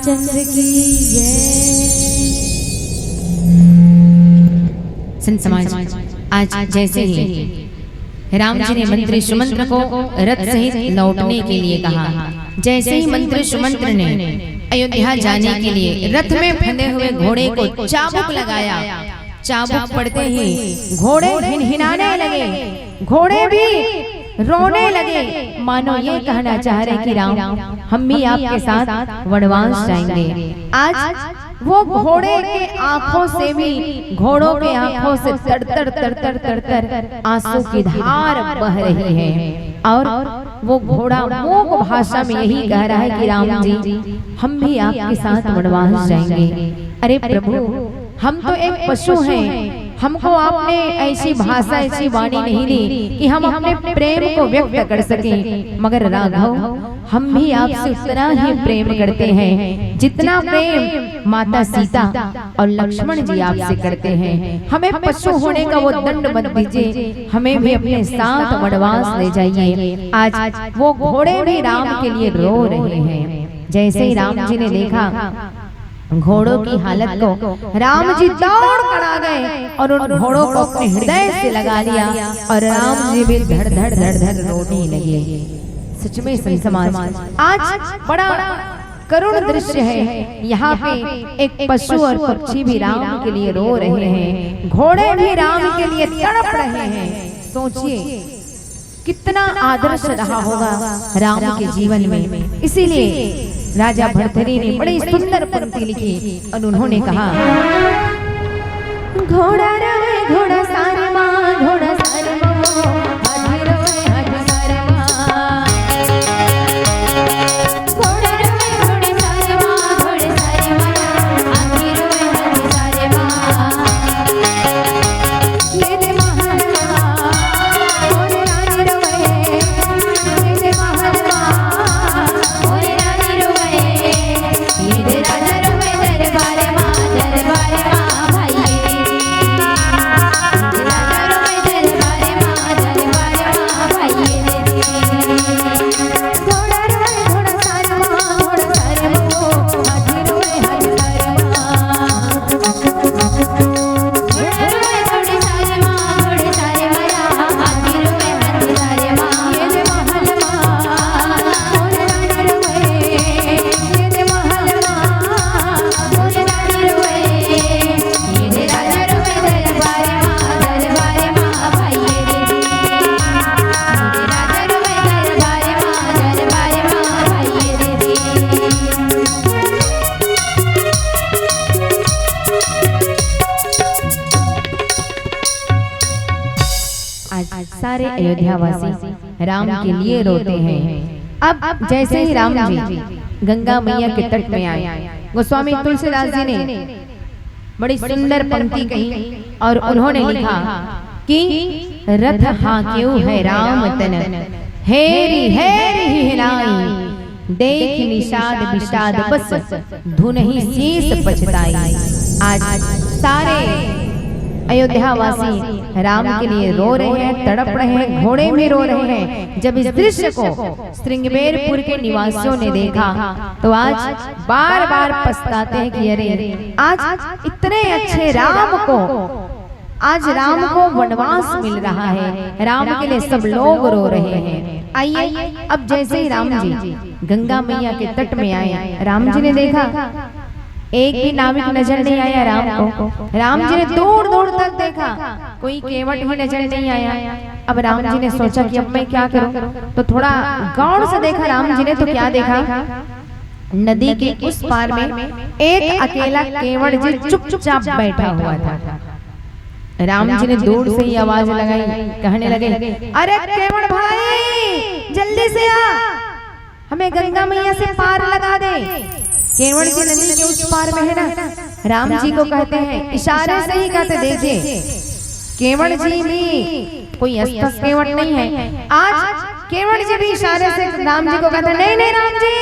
Speaker 1: रामचंद्र की जय।
Speaker 2: संत समाज, आज जैसे ही राम जी ने मंत्री सुमंत्र को रथ सहित लौटने के लिए कहा, जैसे ही मंत्री सुमंत्र ने अयोध्या जाने के लिए रथ में बंधे हुए घोड़े को चाबुक लगाया, चाबुक पड़ते ही घोड़े हिनहिनाने लगे, घोड़े भी रोने लगे, मानो ये कहना चाह रहे कि राम हम भी आपके साथ वनवास जाएंगे। आज वो घोड़े के आंखों से भी, घोड़ों के आंखों से तर तर आंसू की धार बह रही है और वो घोड़ा मूक भाषा में यही कह रहा है कि राम जी हम भी आपके साथ वनवास जाएंगे। अरे प्रभु, हम तो एक पशु हैं, हमको आपने ऐसी भाषा, ऐसी वाणी नहीं दी कि हम अपने प्रेम को व्यक्त कर सकें, मगर राघव हम भी आपसे उतना ही प्रेम करते हैं जितना प्रेम माता सीता और लक्ष्मण जी आपसे करते हैं। हमें पशु होने का वो दंड मत दीजिए, हमें भी अपने साथ वनवास ले जाइए। आज वो घोड़े भी राम के लिए रो रहे हैं। जैसे ही राम जी ने देखा घोड़ों की हालत को, राम जी दौड़ कर आ गए और उन घोड़ों को अपने हृदय से लगा लिया और राम जी भी धड़ धड़ धड़ धड़ रोने लगे। सच में संत समाज, आज बड़ा करुण दृश्य है। यहाँ पे एक पशु और पक्षी भी राम के लिए रो रहे हैं, घोड़े भी राम के लिए तड़प रहे हैं। सोचिए कितना आदर्श रहा होगा राम के जीवन में। इसीलिए राजा भर्तृहरि ने बड़ी सुंदर पंक्ति लिखी और उन्होंने कहा, घोड़ा रहे घोड़ा सारे माँ, घोड़ा सारे माँ, हाथी रोए हाथी सारे माँ, घोड़ा रहे घोड़े सारे माँ, घोड़े सारे माँ, हाथी रोए हाथी सारे माँ, ये दे महलवा मोरे रानी रोए, ये दे महलवा मोरे रानी रोए, ये दे राजा रोए दरबारे माँ, दरबारे माँ भाई, सारे अयोध्यावासी राम के लिए रोते हैं। अब जैसे ही राम जी गंगा मैया के तट में आए, गोस्वामी तुलसीदास जी ने बड़ी सुंदर पंक्ति कही और उन्होंने लिखा कि रथ हांक्यू है राम तन, हेरी हेरी हिलाई, देख निषाद विषाद बस, धुन ही शीस पछताई। आज सारे अयोध्यावासी राम के लिए रो रहे हैं, तड़प रहे हैं, घोड़े में रो रहे हैं। जब इस दृश्य को श्रृंगबेरपुर के निवासियों ने देखा तो आज बार बार पछताते हैं कि अरे आज इतने अच्छे राम को, आज राम को वनवास मिल रहा है, राम के लिए सब लोग रो रहे हैं। आइए अब जैसे ही राम जी गंगा मैया के तट में आए, राम जी ने देखा एक भी नाविक नजर नहीं आया राम को। राम जी ने दूर दूर तक देखा, कोई केवट भी नजर नहीं आया। अब राम जी ने सोचा कि अब मैं क्या करूं, तो थोड़ा गौर से देखा राम जी ने तो क्या देखा, नदी के उस पार में एक अकेला केवट जी चुपचाप बैठा हुआ था। राम जी ने दूर से ही आवाज लगाई, कहने लगे, अरे केवट भाई जल्दी से आ, हमें गंगा मैया से पार लगा दे। केवट जी नदी के उस पार में है ना, राम जी को कहते हैं, इशारे से ही कहते, देखिए केवट जी भी कोई अस्पष्ट केवट नहीं है। आज केवट जी भी इशारे से राम जी को कहते हैं, नहीं नहीं राम जी,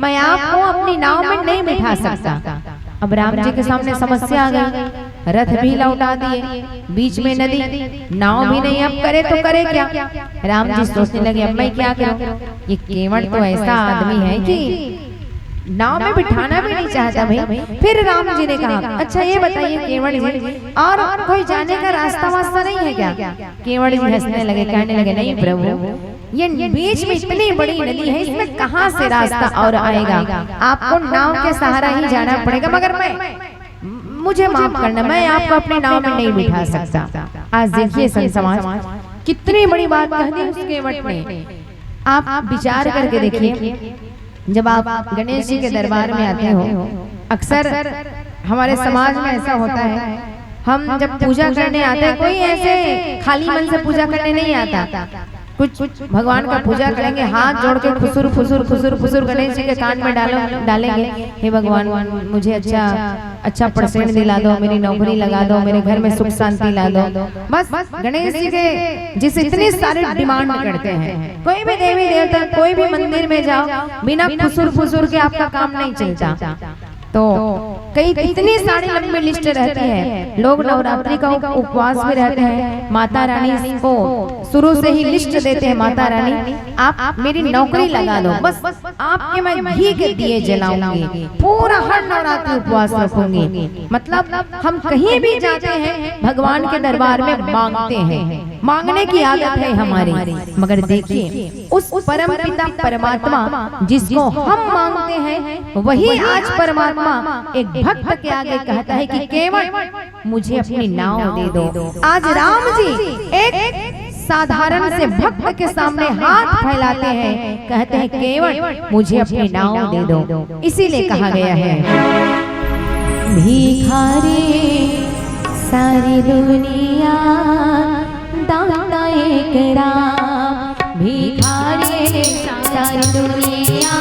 Speaker 2: मैं आपको अपनी नाव में नहीं बिठा सकता। अब राम जी के सामने समस्या आ गई, रथ भी लौटा दिए, बीच में नदी, नाव भी नहीं, अब करे तो करे क्या। राम जी सोचने लगे अब मैं क्या करूं, ये केवट तो ऐसा आदमी है कि नाव में बिठाना भी नहीं चाहता भाई। फिर राम जी ने कहा अच्छा ये बताइए केवट जी, और कोई जाने का रास्ता वास्ता नहीं है क्या? केवट जी हंसने लगे, कहने लगे नहीं प्रभु, ये बीच में इतनी बड़ी नदी है, इसमें कहाँ से रास्ता और आएगा? आपको नाव के सहारा ही जाना पड़ेगा, मगर मुझे माफ करना, मैं आपको अपनी नाव में नहीं बिठा सकता। आज देखिए संत समाज कितनी बड़ी बात कह दी उस केवट ने। आप विचार करके देखिए, जब आप गणेश जी के दरबार में आते हो, अक्सर हमारे समाज में ऐसा होता है, हम जब पूजा करने आते हैं कोई ऐसे खाली मन से पूजा करने नहीं आता, कुछ भगवान का पूजा करेंगे, हाथ जोड़ के खुसुर खुसुर खुसुर खुसुर गणेश जी के कान में डालेंगे, हे भगवान मुझे अच्छा परसेंट दिला दो, मेरी नौकरी लगा दो, मेरे घर में सुख शांति ला दो। बस गणेश जी के जिस इतने सारे डिमांड करते हैं, कोई भी देवी देवता कोई भी मंदिर में जाओ, बिना खुसुर खुसुर के आपका काम नहीं चलता। तो कई इतनी सारी लंबी लिस्ट रहती है, लोग नवरात्रि का उपवास में रहते हैं, माता रानी को शुरू से ही लिस्ट देते हैं, माता रानी आप मेरी नौकरी लगा दो, बस आपके मैं घी के दिए जलाऊंगी, पूरा हर नवरात्रि उपवास रखूंगी। मतलब हम कहीं भी जाते हैं भगवान के दरबार में मांगते हैं, मांगने की आदत है हमारी, मगर देखिए उस परम पिता परमात्मा जिसको हम मांगते हैं, वही आज परमात्मा एक भक्त के आगे कहता है कि केवट मुझे अपनी नाव दे दो। आज राम जी एक साधारण से भक्त के सामने हाथ फैलाते हैं, कहते हैं केवट मुझे अपनी नाव दे दो। इसीलिए कहा गया है
Speaker 1: भिखारी सारी दुनिया दाता एक राम, भिखारी सारी दुनिया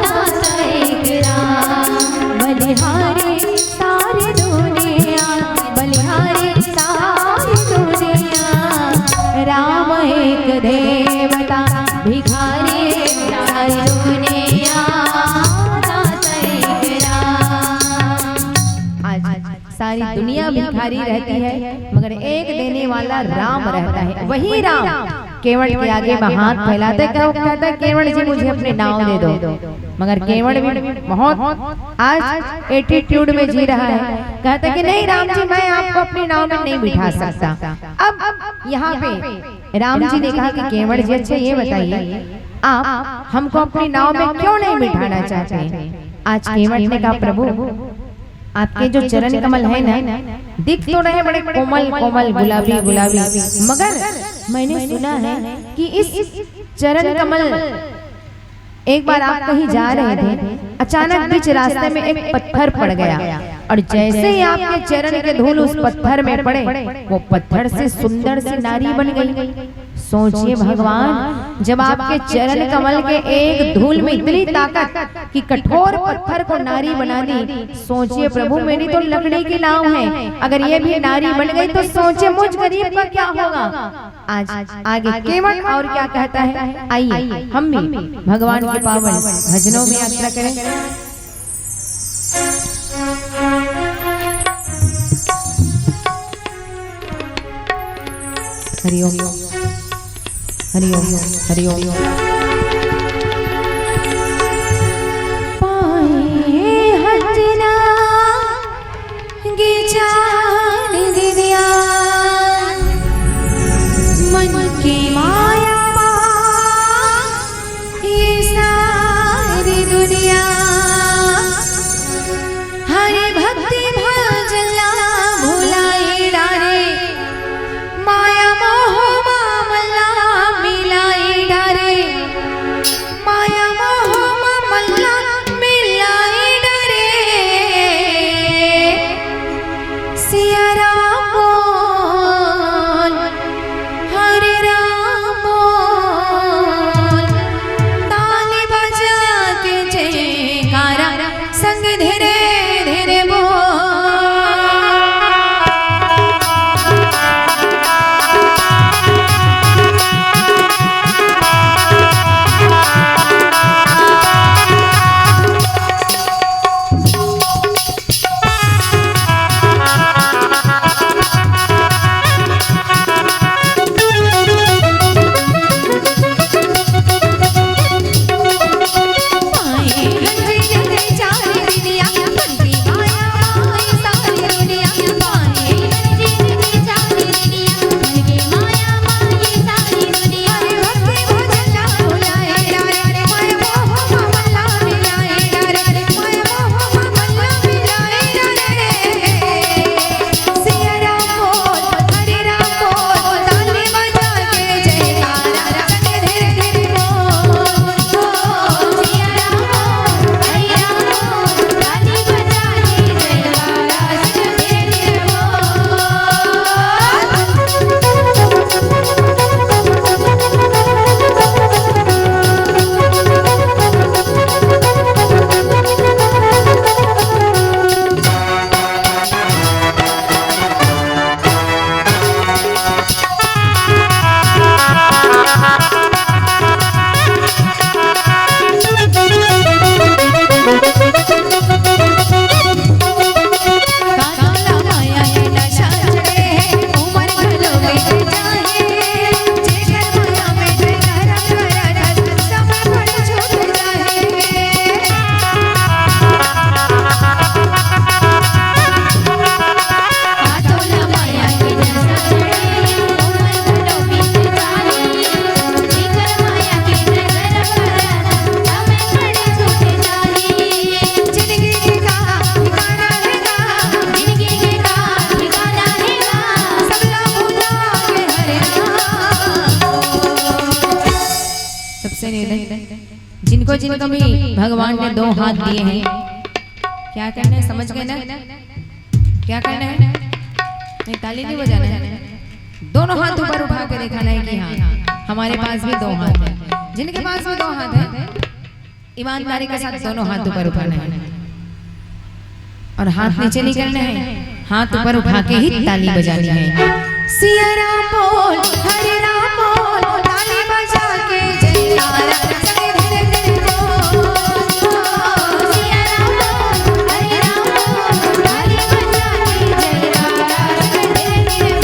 Speaker 1: दाता एक राम, बलिहारी सारी दुनिया, बलिहारी सारी दुनिया, राम एक देवता, भिखारी सारी दुनिया दाता एक राम।
Speaker 2: आज सारी दुनिया भिखारी रहती है, मगर एक देने वाला राम रहता है। वही राम केवट के आगे हाथ फैलाते कहता है केवट जी मुझे अपने नाव दे दो, मगर केवट भी बहुत आज एटीट्यूड में जी रहा है, कहता है कि नहीं राम जी मैं आपको अपनी नाव में नहीं बिठा सकता। अब यहाँ पे राम जी ने कहा कि केवट जी अच्छा ये बताइए आप हमको अपनी नाव में क्यों नहीं बिठाना चाहते? आज केवट ने कहा प्रभु आपके जो चरण कमल है ना, दिख तो रहे बड़े कोमल कोमल गुलाबी गुलाबी, मगर मैंने सुना है कि इस चरण कमल, एक बार आप कहीं जा रहे थे, अचानक बीच रास्ते में एक पत्थर पड़ गया, और जैसे ही आपके चरण के धूल उस पत्थर में पड़े, वो पत्थर से सुंदर सी नारी बन गई। सोचिए भगवान, जब आपके चरण कमल के एक धूल में इतनी ताकत कि कठोर पत्थर को नारी बना दी, सोचिए प्रभु मेरी तो लकड़ी की नाव है, अगर ये भी नारी बन गई तो सोचिए मुझ गरीब का क्या होगा। आज आगे केवट और क्या कहता है, आइए हम भी भगवान के पावन भजनों में यात्रा करें। हरि ओम हरि ओम हरि ओम।
Speaker 1: पाए हजना गिचान दिया, मन की माया ये सारी दुनिया, हरि भक्ति भजला भुलाई डारे, माया मोह मामला मिलाई डारे, माया मोह मामला मिलाई डारे, सिया राम बोल हरे राम बोल, ताली बजा के जय
Speaker 2: को भी भगवान ने दो हाथ दिए हैं। क्या करना है, समझ गए ना? क्या करना है? नहीं, ताली नहीं बजाना है, दोनों हाथ ऊपर उठा के दिखाना है कि हाँ हमारे पास भी दो हाथ है। जिनके पास भी दो हाथ है, ईमानदारी के साथ दोनों हाथ ऊपर उठाना है और हाथ नीचे नहीं करना है, हाथ ऊपर उठा के ही ताली बजानी है। सिया राम बोल, हरे राम बोल, ताली बजा के जय तारा संगे धीरे धीरे बोल। सिया राम बोल, हरे राम बोल, ताली बजा के जय तारा संगे धीरे धीरे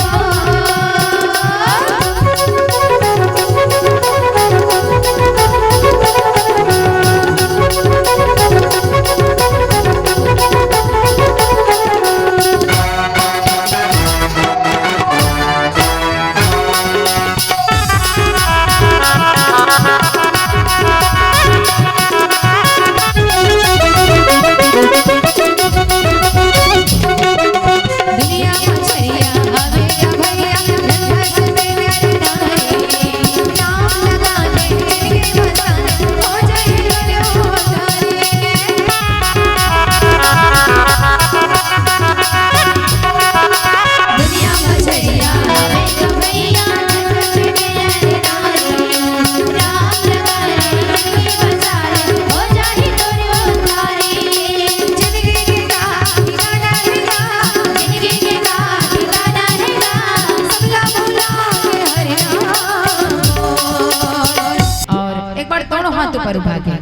Speaker 2: पर उठा के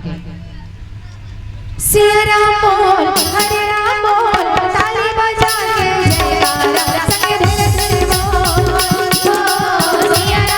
Speaker 2: सिया राम बोल, हरे राम बोल, ताली बजा के जय तारा संगे धीरे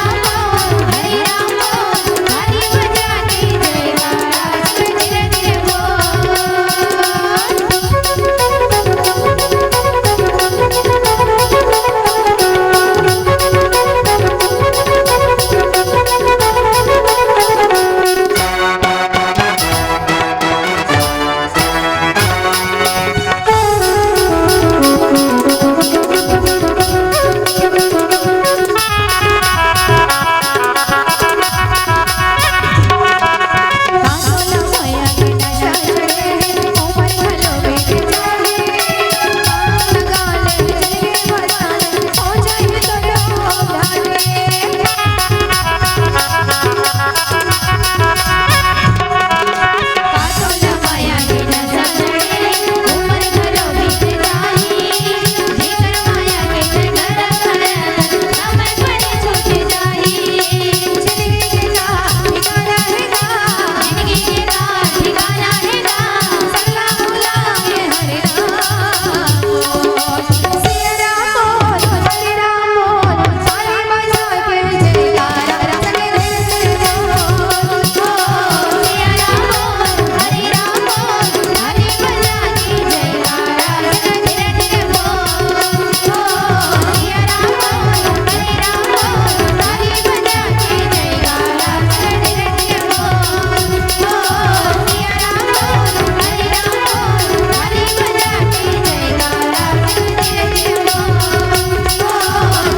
Speaker 2: धीरे बोल।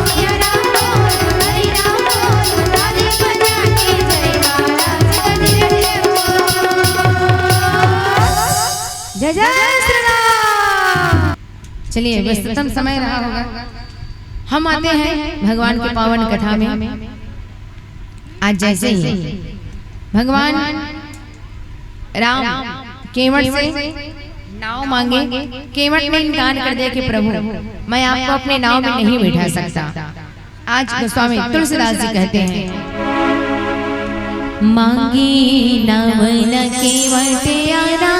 Speaker 2: सिया राम बोल, हरे राम बोल, ताली बजा के जय तारा संगे धीरे धीरे जय जय श्री राम। चलिए व्यस्ततम समय रहा होगा, हम आते हैं भगवान की पावन कथा में। आज जैसे ही भगवान राम केवट से नाव मांगे, केवट ने इनकार कर दिया कि प्रभु मैं आपको अपने नाव में नहीं बिठा सकता। आज गोस्वामी तुलसीदास जी कहते हैं, मांगी नाव न केवट आना,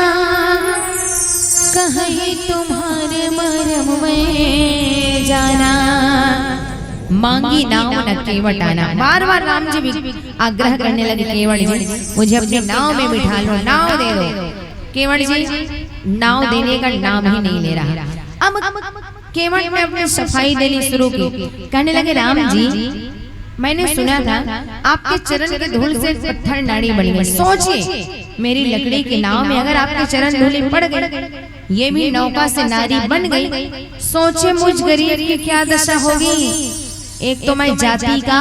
Speaker 2: कहीं तुम्हारे मरम में जाना। मांगी नाव न केवट आना, बार बार राम जी भी आग्रह करने लगे, केवट जी मुझे अपनी नाव में बिठा लो, नाव दे दो। केवट जी नाव देने का नाम ही नहीं ले रहा। अब केवट ने अपनी सफाई देनी शुरू की, कहने लगे राम जी मैंने सुना था आपके चरण के धूल से पत्थर नाड़ी बन गए। सोचिए मेरी लकड़ी की नाव में अगर आपके चरण धूली पड़ गई, ये भी नौका से नारी बन गई, सोचे मुझ गरीब की क्या दशा होगी। एक तो मैं जाति का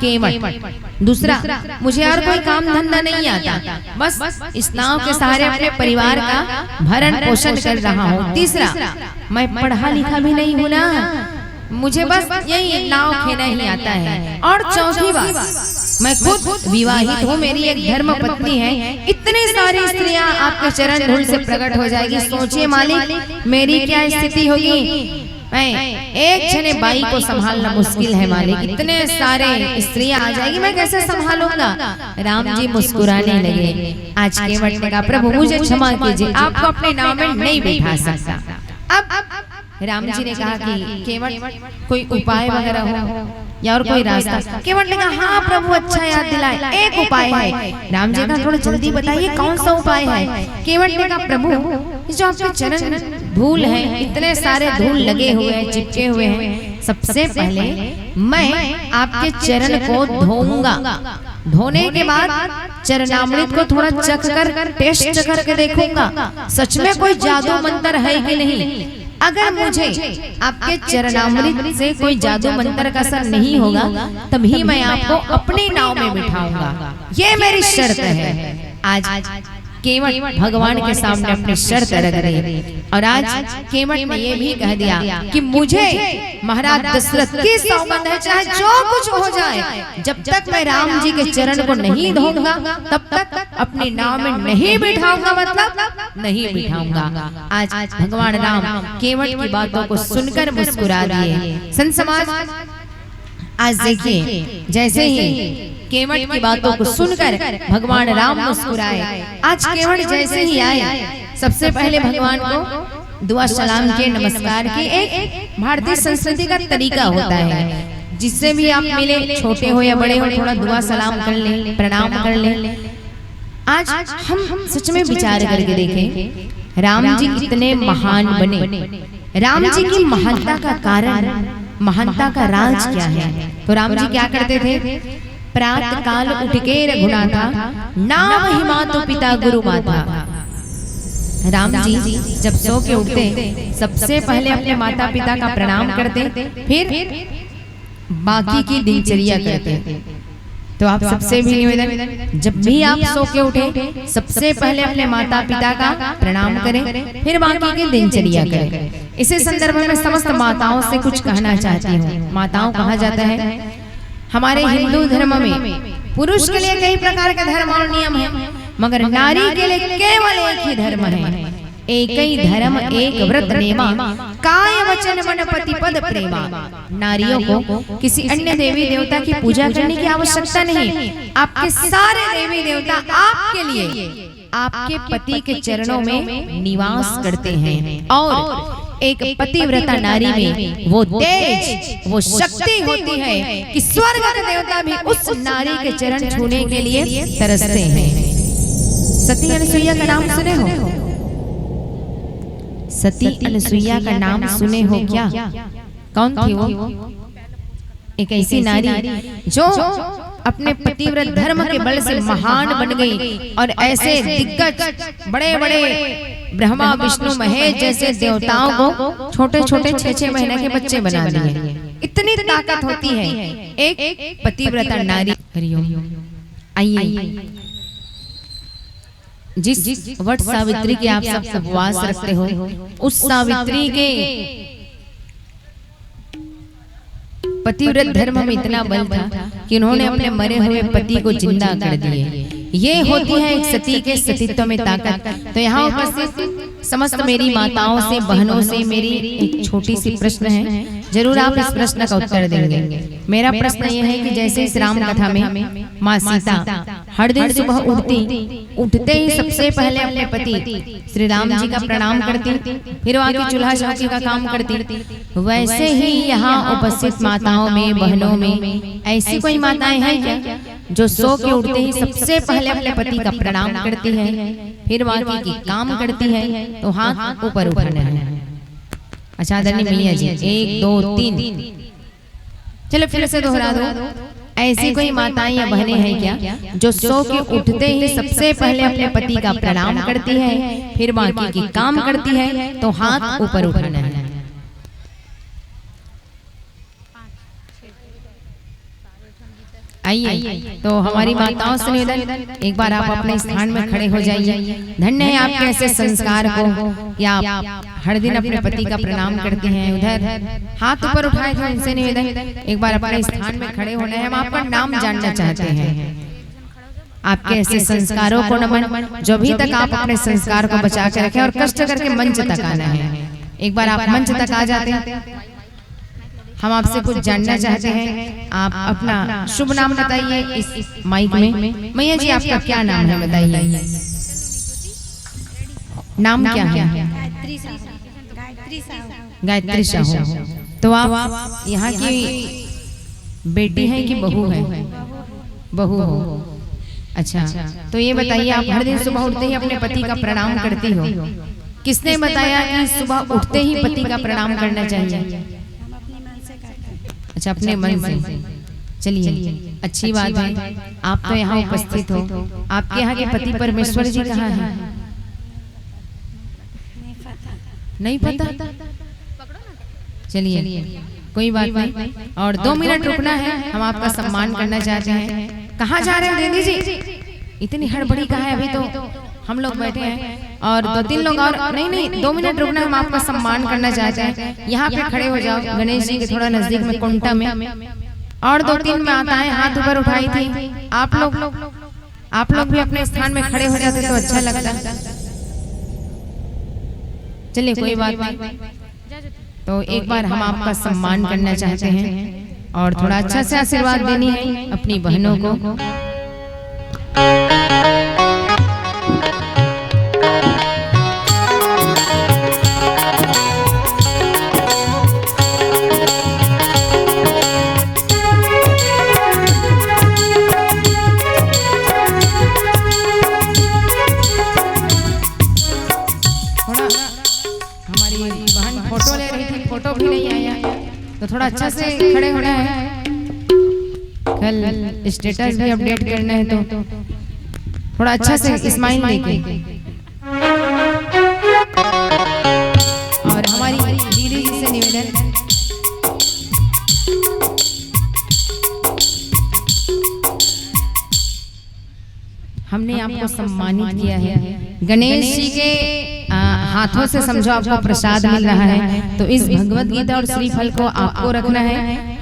Speaker 2: केवट, दूसरा मुझे और कोई काम धंधा नहीं आता, बस इस नाव के सहारे अपने परिवार का भरण पोषण कर रहा हूँ। तीसरा मैं पढ़ा लिखा भी नहीं हूँ ना, मुझे बस यही नाव खेना ही आता है। और चौथी बात, मैं खुद विवाहित हूँ, मेरी एक धर्म पत्नी है। इतनी सारी स्त्रियां आपके चरण धूल से प्रकट हो जाएगी, सोचिए मालिक मेरी क्या स्थिति होगी। मैं एक जने बाई को संभालना मुश्किल है मालिक, इतने सारे स्त्रियां आ जाएगी, मैं कैसे संभालूंगा। राम जी मुस्कुराने लगे। आज केवट ने कहा प्रभु मुझे क्षमा कीजिए, आपको अपने नाव में नहीं बैठा सकता। अब राम जी ने कहा कि केवट कोई उपाय वगैरह हो या और कोई रास्ता। केवट ने कहा हाँ प्रभु अच्छा याद दिलाए, एक उपाय है। राम जी का थोड़ा जल्दी बताइए कौन सा उपाय है। केवट ने कहा प्रभु जो आपके चरण धूल है, इतने सारे धूल लगे हुए हैं, चिपके हुए हैं, सबसे पहले मैं आपके चरण को धोऊंगा, धोने के बाद चरणामृत को थोड़ा चख कर टेस्ट करके देखूंगा सच में कोई जादू मंत्र है कि नहीं। अगर मुझे आपके चरणामृत से कोई जादू मंत्र का असर नहीं होगा तभी मैं आपको अपनी नाव में बिठाऊंगा, ये मेरी शर्त है। आज केवट भगवान के सामने अपनी शर्त रख रही और आज केवट ने ये भी कह दिया कि मुझे महाराज दशरथ की सौगंध है, चाहे जो कुछ हो जाए, जब तक मैं राम जी के चरण को नहीं धोऊंगा तब तक अपनी नाव में नहीं बिठाऊंगा, मतलब नहीं बिठाऊंगा। आज भगवान राम केवट की बातों को सुनकर मुस्कुरा दिए। संत समाज आज देखिए जैसे ही केवट की बातों को सुनकर भगवान राम मुस्कुराए। आज केवट जैसे ही आए सबसे पहले भगवान को दुआ सलाम के नमस्कार के एक भारतीय संस्कृति का तरीका होता है, जिससे भी आप मिले छोटे हो या बड़े हो थोड़ा दुआ सलाम कर ले, प्रणाम कर ले। आज हम सच में विचार करके देखें राम जी कितने महान बने, राम जी की महानता का कारण, महानता का राज क्या है। तो राम जी क्या करते थे, प्रातः काल उठ के रघुना था, नाम महिमा तो पिता गुरु माता। राम जी जब सो के उठते सबसे पहले अपने माता पिता का प्रणाम करते, फिर बाकी की दिनचर्या करते। तो आप सबसे भी निवेदन, जब भी आप सो के उठे सबसे पहले अपने माता पिता का प्रणाम करें, फिर बाकी की दिनचर्या करें। इसी संदर्भ में समस्त माताओं से कुछ कहना चाहती हूँ। माताओं कहा जाता है हमारे हिंदू धर्म में पुरुष के लिए कई प्रकार के धर्म और नियम है, मगर नारी के लिए केवल एक ही धर्म है। एक ही धर्म एक व्रत नेमा, काय वचन मन पति पद प्रेमा। नारियों को किसी अन्य देवी देवता की पूजा करने की आवश्यकता नहीं। आपके सारे देवी देवता आपके लिए आपके पति के चरणों में निवास करते हैं। और एक पतिव्रता नारी में वो तेज, वो शक्ति होती है कि स्वर्ग के देवता भी उस नारी के चरण छूने के लिए तरसते हैं। सती अनुसुईया का नाम सुने हो? सती अनुसुईया का नाम सुने हो क्या? कौन थी वो? एक ऐसी नारी जो अपने पतिव्रत धर्म के बल से महान बन गई और ऐसे दिग्गज बड़े बड़े ब्रह्मा विष्णु महेश जैसे देवताओं को छोटे छोटे 6-6 महीने के बच्चे बना दिए। इतनी ताकत होती है एक पतिव्रता नारी। आइए जिस वट सावित्री के आप सब उपवास रखते हो, उस सावित्री के पतिव्रत धर्म में इतना बल था कि उन्होंने अपने मरे हुए पति को जिंदा कर दिए। ये होती है एक सती के सतीत्व में ताकत। तो यहाँ उपस्थित समस्त मेरी माताओं से, बहनों से मेरी एक छोटी सी प्रश्न है, जरूर आप इस प्रश्न का उत्तर देंगे। मेरा प्रश्न ये है कि जैसे इस राम कथा में माँ सीता हर दिन सुबह उठते ही सबसे पहले अपने पति श्री राम जी का प्रणाम करती, फिर वहाँ की चूल्हा चौकी का काम करती, वैसे ही यहाँ उपस्थित माताओं में, बहनों में ऐसी कोई माताएं हैं क्या जो सो के उठते ही सबसे पहले अपने पति का प्रणाम करती है, फिर बाकी की काम करती है? तो हाथ ऊपर उठाना है। अच्छा आदरणीय मैया जी, 1 2 3, चलो फिर से दोहरा दो। ऐसी कोई माताएं या बहनें हैं क्या जो सो के उठते ही सबसे पहले अपने पति का प्रणाम करती है, फिर बाकी की काम करती है? तो हाथ ऊपर उठाना है। आइए तो हमारी माताओं से निवेदन, एक बार आप अपने स्थान में खड़े हो जाइए। धन्य है आपके ऐसे संस्कार को कि आप हर दिन अपने पति का प्रणाम करते हैं। उधर हाथ ऊपर उठाए थे, उनसे निवेदन एक बार अपने स्थान में खड़े होना है। हम आपका नाम जानना चाहते हैं। आपके ऐसे संस्कारों को नमन, जो भी तक आप अपने संस्कार को बचा के रखें और कष्ट करके मंच तक आना है। एक बार आप मंच तक आ जाते हैं, हम आपसे कुछ जानना चाहते हैं। आप अपना शुभ नाम बताइए इस माइक में। मैया जी आपका क्या नाम है बताइए, नाम क्या है? गायत्री साहू। तो आप यहाँ की बेटी हैं कि बहू हैं? बहू हो। अच्छा, तो ये बताइए, आप हर दिन सुबह उठते ही अपने पति का प्रणाम करती हो। किसने बताया कि सुबह उठते ही पति का प्रणाम करना चाहिए? अच्छा, अपने मन से। चलिए, अच्छी बात है, आप तो यहाँ उपस्थित हो। आपके यहाँ के पति परमेश्वर जी कहाँ हैं? नहीं पता? चलिए, कोई बात नहीं, और 2 मिनट रुकना है, हम आपका सम्मान करना चाहते हैं। कहाँ जा रहे हैं दीदी जी? इतनी हड़बड़ी कहाँ है? अभी तो हम लोग बैठे हैं और 2-3 लोग और। नहीं, 2 मिनट रुकना, हम आपका सम्मान करना चाहते हैं। यहाँ पे खड़े हो जाओ, गणेश जी के थोड़ा नजदीक में, कुंटा में। और 2-3 माताएं हाथ ऊपर उठाई थी। आप लोग भी अपने स्थान में खड़े हो जाते तो अच्छा लगता। चलिए, कोई बात नहीं, तो एक बार हम आपका सम्मान करना चाहते हैं और थोड़ा अच्छा से आशीर्वाद देनी है अपनी बहनों को। फोटो ले रही थी, फोटो भी नहीं आया, तो थोड़ा अच्छा से खड़े होना है। कल स्टेटस भी अपडेट करना है, तो थोड़ा अच्छा से स्माइल देके। और हमारी दीदी जी से निवेदन, हमने आपको सम्मानित किया है। गणेश जी के हाथों से समझो आपको प्रसाद मिल रहा है, तो इस भगवत गीता और श्रीफल को आपको रखना है।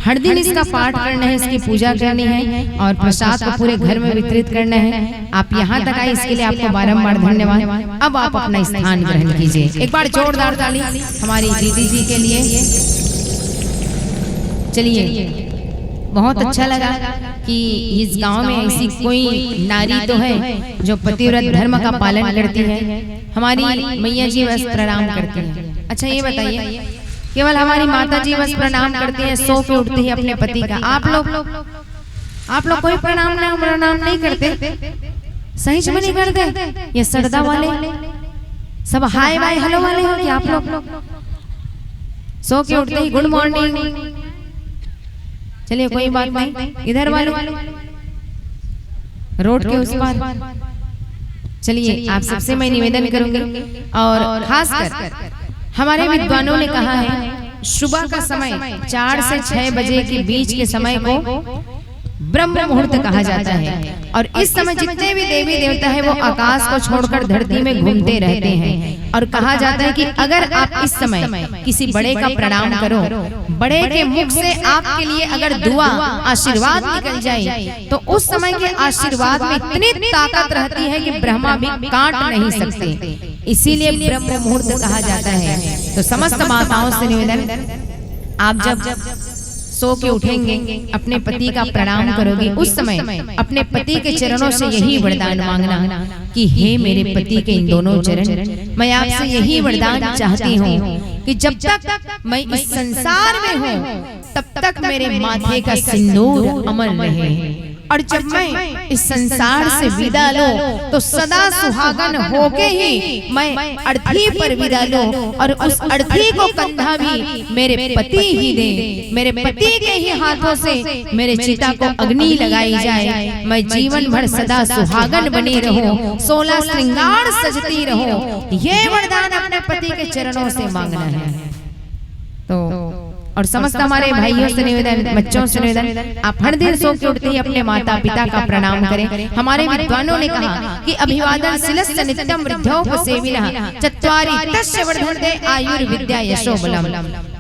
Speaker 2: हर दिन इसका पाठ करना है, इसकी पूजा करनी है और प्रसाद को पूरे घर में वितरित करना है। आप यहाँ तक आए, इसके लिए आपको बारंबार धन्यवाद। अब आप अपना स्थान ग्रहण कीजिए। एक बार जोरदार ताली हमारी दीदी जी के लिए। चलिए, बहुत अच्छा लगा कि इस गांव में ऐसी कोई नारी तो है जो पतिव्रत धर्म का पालन करती है। हमारी मैया जी बस प्रणाम करती हैं। अच्छा, ये बताइए, केवल हमारी माता जी बस प्रणाम करती हैं, सो के उठते ही अपने पति का? आप लोग कोई प्रणाम नहीं करते? सही से नहीं करते? ये सरदा वाले सब हाय बाय हेलो वाले हो कि आप लोग सो के उठते ही गुड मॉर्निंग? चलिए, कोई बात नहीं, इधर वाले रोड के उस पार। चलिए, आप सबसे मैं निवेदन करूंगी, और खासकर हमारे विद्वानों ने कहा है सुबह का समय 4 से 6 बजे के बीच के समय को ब्रह्म मुहूर्त कहा जाता है। और इस समय जितने भी देवी देवता है वो आकाश को छोड़कर धरती में घूमते रहते हैं। और कहा जाता है कि अगर आप इस समय किसी बड़े का प्रणाम करो, बड़े के मुख से आपके लिए अगर दुआ आशीर्वाद निकल जाए, तो उस समय के आशीर्वाद में इतनी ताकत रहती है कि ब्रह्मा भी काट नहीं सकते। इसीलिए ब्रह्म मुहूर्त कहा जाता है। तो समस्त माताओं से निवेदन, आप जब सो के उठेंगे, अपने पति का प्रणाम करोगे, उस समय अपने पति के चरणों से यही वरदान मांगना कि हे मेरे पति के इन दोनों चरण, मैं आपसे यही वरदान चाहती हूँ कि जब तक मैं इस संसार में हूँ तब तक मेरे माथे का सिंदूर अमर रहे, और जब मैं इस संसार से विदा लूं तो सदा सुहागन होके ही मैं अर्थी पर विदा लूं, और उस अर्थी को कंधा भी मेरे पति ही दे, मेरे पति के ही हाथों से मेरे चिता को अग्नि लगाई जाए, मैं जीवन भर सदा सुहागन बनी रहूं, 16 श्रृंगार सजती रहूं। ये वरदान अपने पति के चरणों से मांगना है। तो और समस्त हमारे भाइयों से निवेदन, बच्चों से निवेदन, आप हर दिन सो के उठते ही अपने माता पिता का प्रणाम करें। हमारे विद्वानों ने कहा कि अभिवादन शिलस्य नित्यम वृद्धोपसेविनः चत्वारि तस्य वर्धन्ते आयुर्विद्या यशो बलम।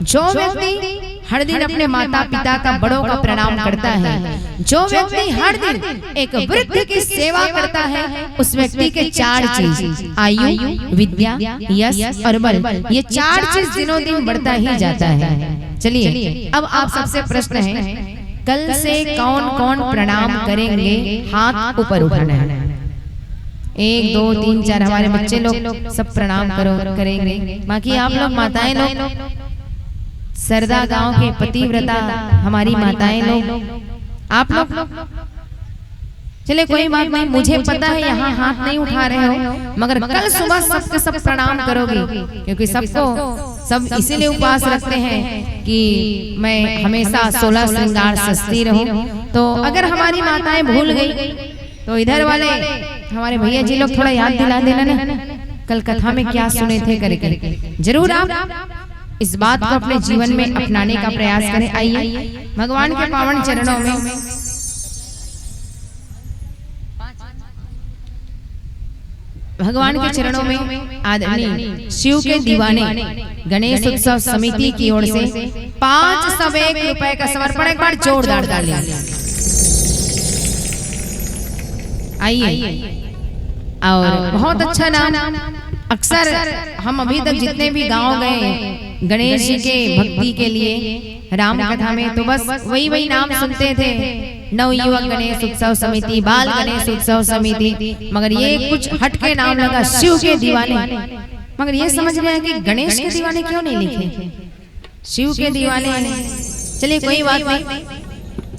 Speaker 2: जो व्यक्ति हर दिन अपने माता पिता का, बड़ों का प्रणाम करता है, जो व्यक्ति हर दिन एक वृद्ध की सेवा करता है, उस व्यक्ति के 4 चीज, आयु, विद्या, यश और बल, ये 4 चीज दिनों दिन बढ़ता ही जाता है। चलिए अब आप सबसे प्रश्न है, कल से कौन कौन प्रणाम करेंगे? हाथ ऊपर उठाना है। 1 2 3 4 हमारे बच्चे लोग सब प्रणाम करेंगे। बाकी आप लोग माताएं लोग, सरदा गांव के पतिव्रता हमारी माताएं लोग, आप लोग, चले कोई बात नहीं, मुझे पता है यहाँ हाथ नहीं उठा रहे हो, मगर कल सुबह सबके सब प्रणाम करोगे, क्योंकि सब इसीलिए उपवास रखते हैं कि मैं हमेशा 16 श्रृंगार सजती रहूं। तो अगर हमारी माताएं भूल गई तो इधर वाले हमारे भैया जी लोग थोड़ा याद दिला देना ना, कल कथा में क्या सुने थे करके। जरूर आप इस बात को अपने जीवन में अपनाने का प्रयास करें। आइए भगवान के पावन चरणों में आदरणीय शिव के दीवाने गणेश उत्सव समिति की ओर से 501 रुपए का समर्पण एक बार जोरदार तालियां। आइए, और बहुत अच्छा नाम, अक्सर हम अभी तक जितने भी गांव गए गणेश जी के भक्ति के लिए राम कथा में, तो बस वही नाम सुनते थे, नवयुवक गणेश उत्सव समिति, बाल गणेश उत्सव समिति, मगर ये कुछ हटके नाम लगा, शिव के दीवाने। मगर ये समझ में आया कि गणेश के दीवाने क्यों नहीं लिखे, शिव के दीवाने। चलिए कोई बात नहीं,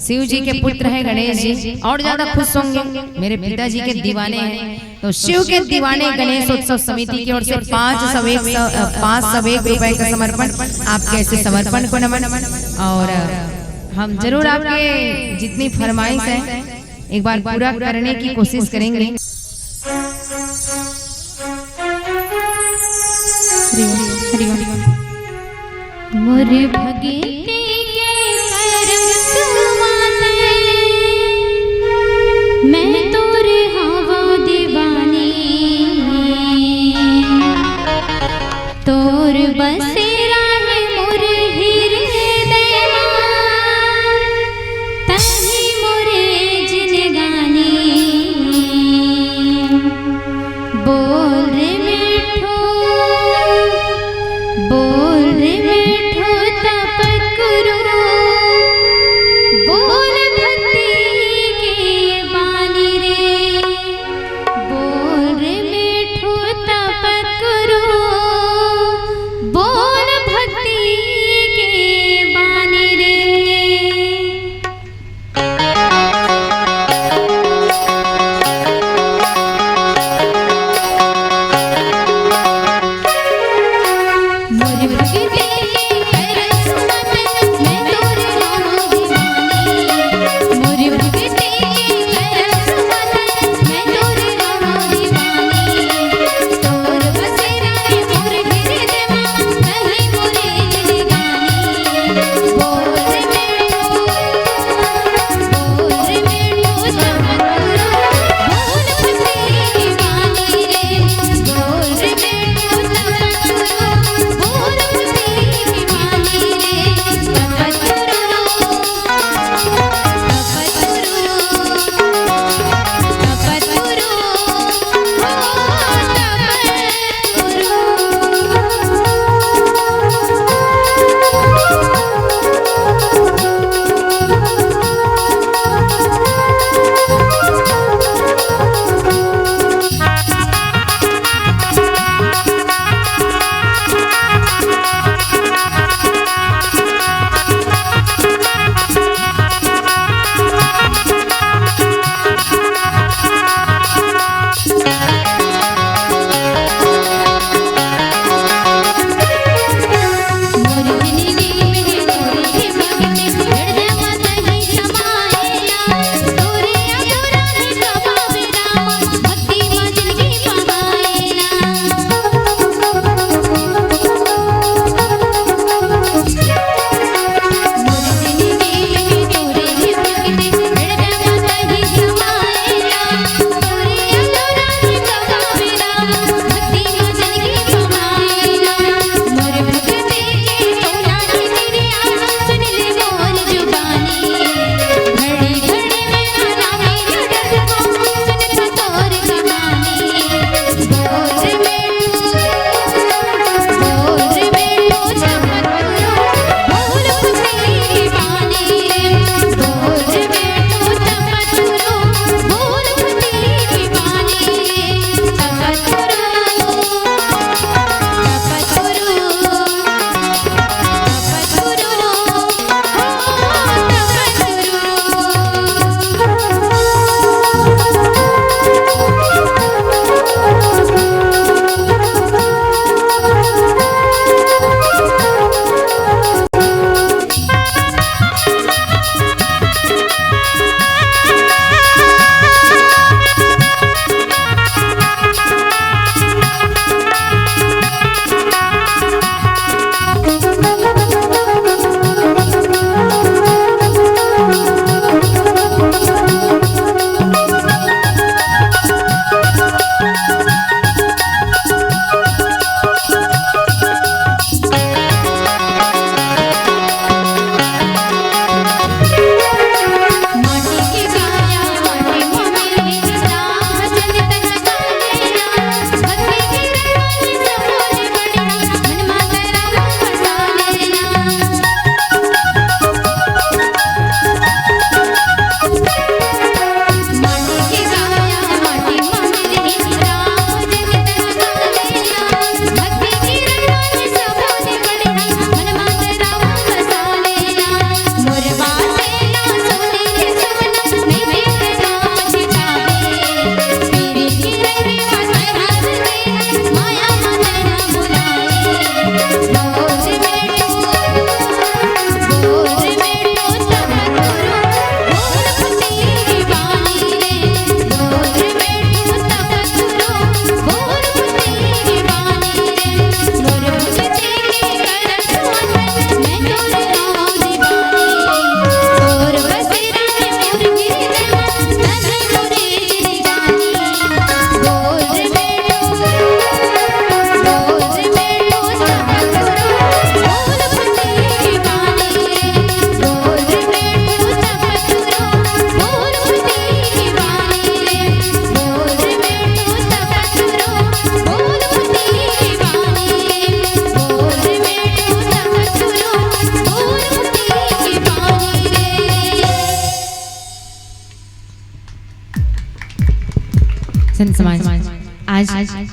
Speaker 2: शिव जी के पुत्र हैं गणेश जी, और ज्यादा खुश होंगे, मेरे पिताजी के दीवाने हैं। तो शिव के दीवाने गणेश उत्सव समिति की ओर से 501 रुपए का समर्पण। आपके ऐसे समर्पण को नमन। और हम जरूर आपके जितनी फरमाइश है एक बार पूरा करने की कोशिश करेंगे।
Speaker 1: मोर भगे मैं तोरे हवा दीवानी, तोर बसेरा है मोर हृदय तही मोरे जिनगानी। बोल रे मिठो, बोल रे मिठो तपत करो, बोल मोर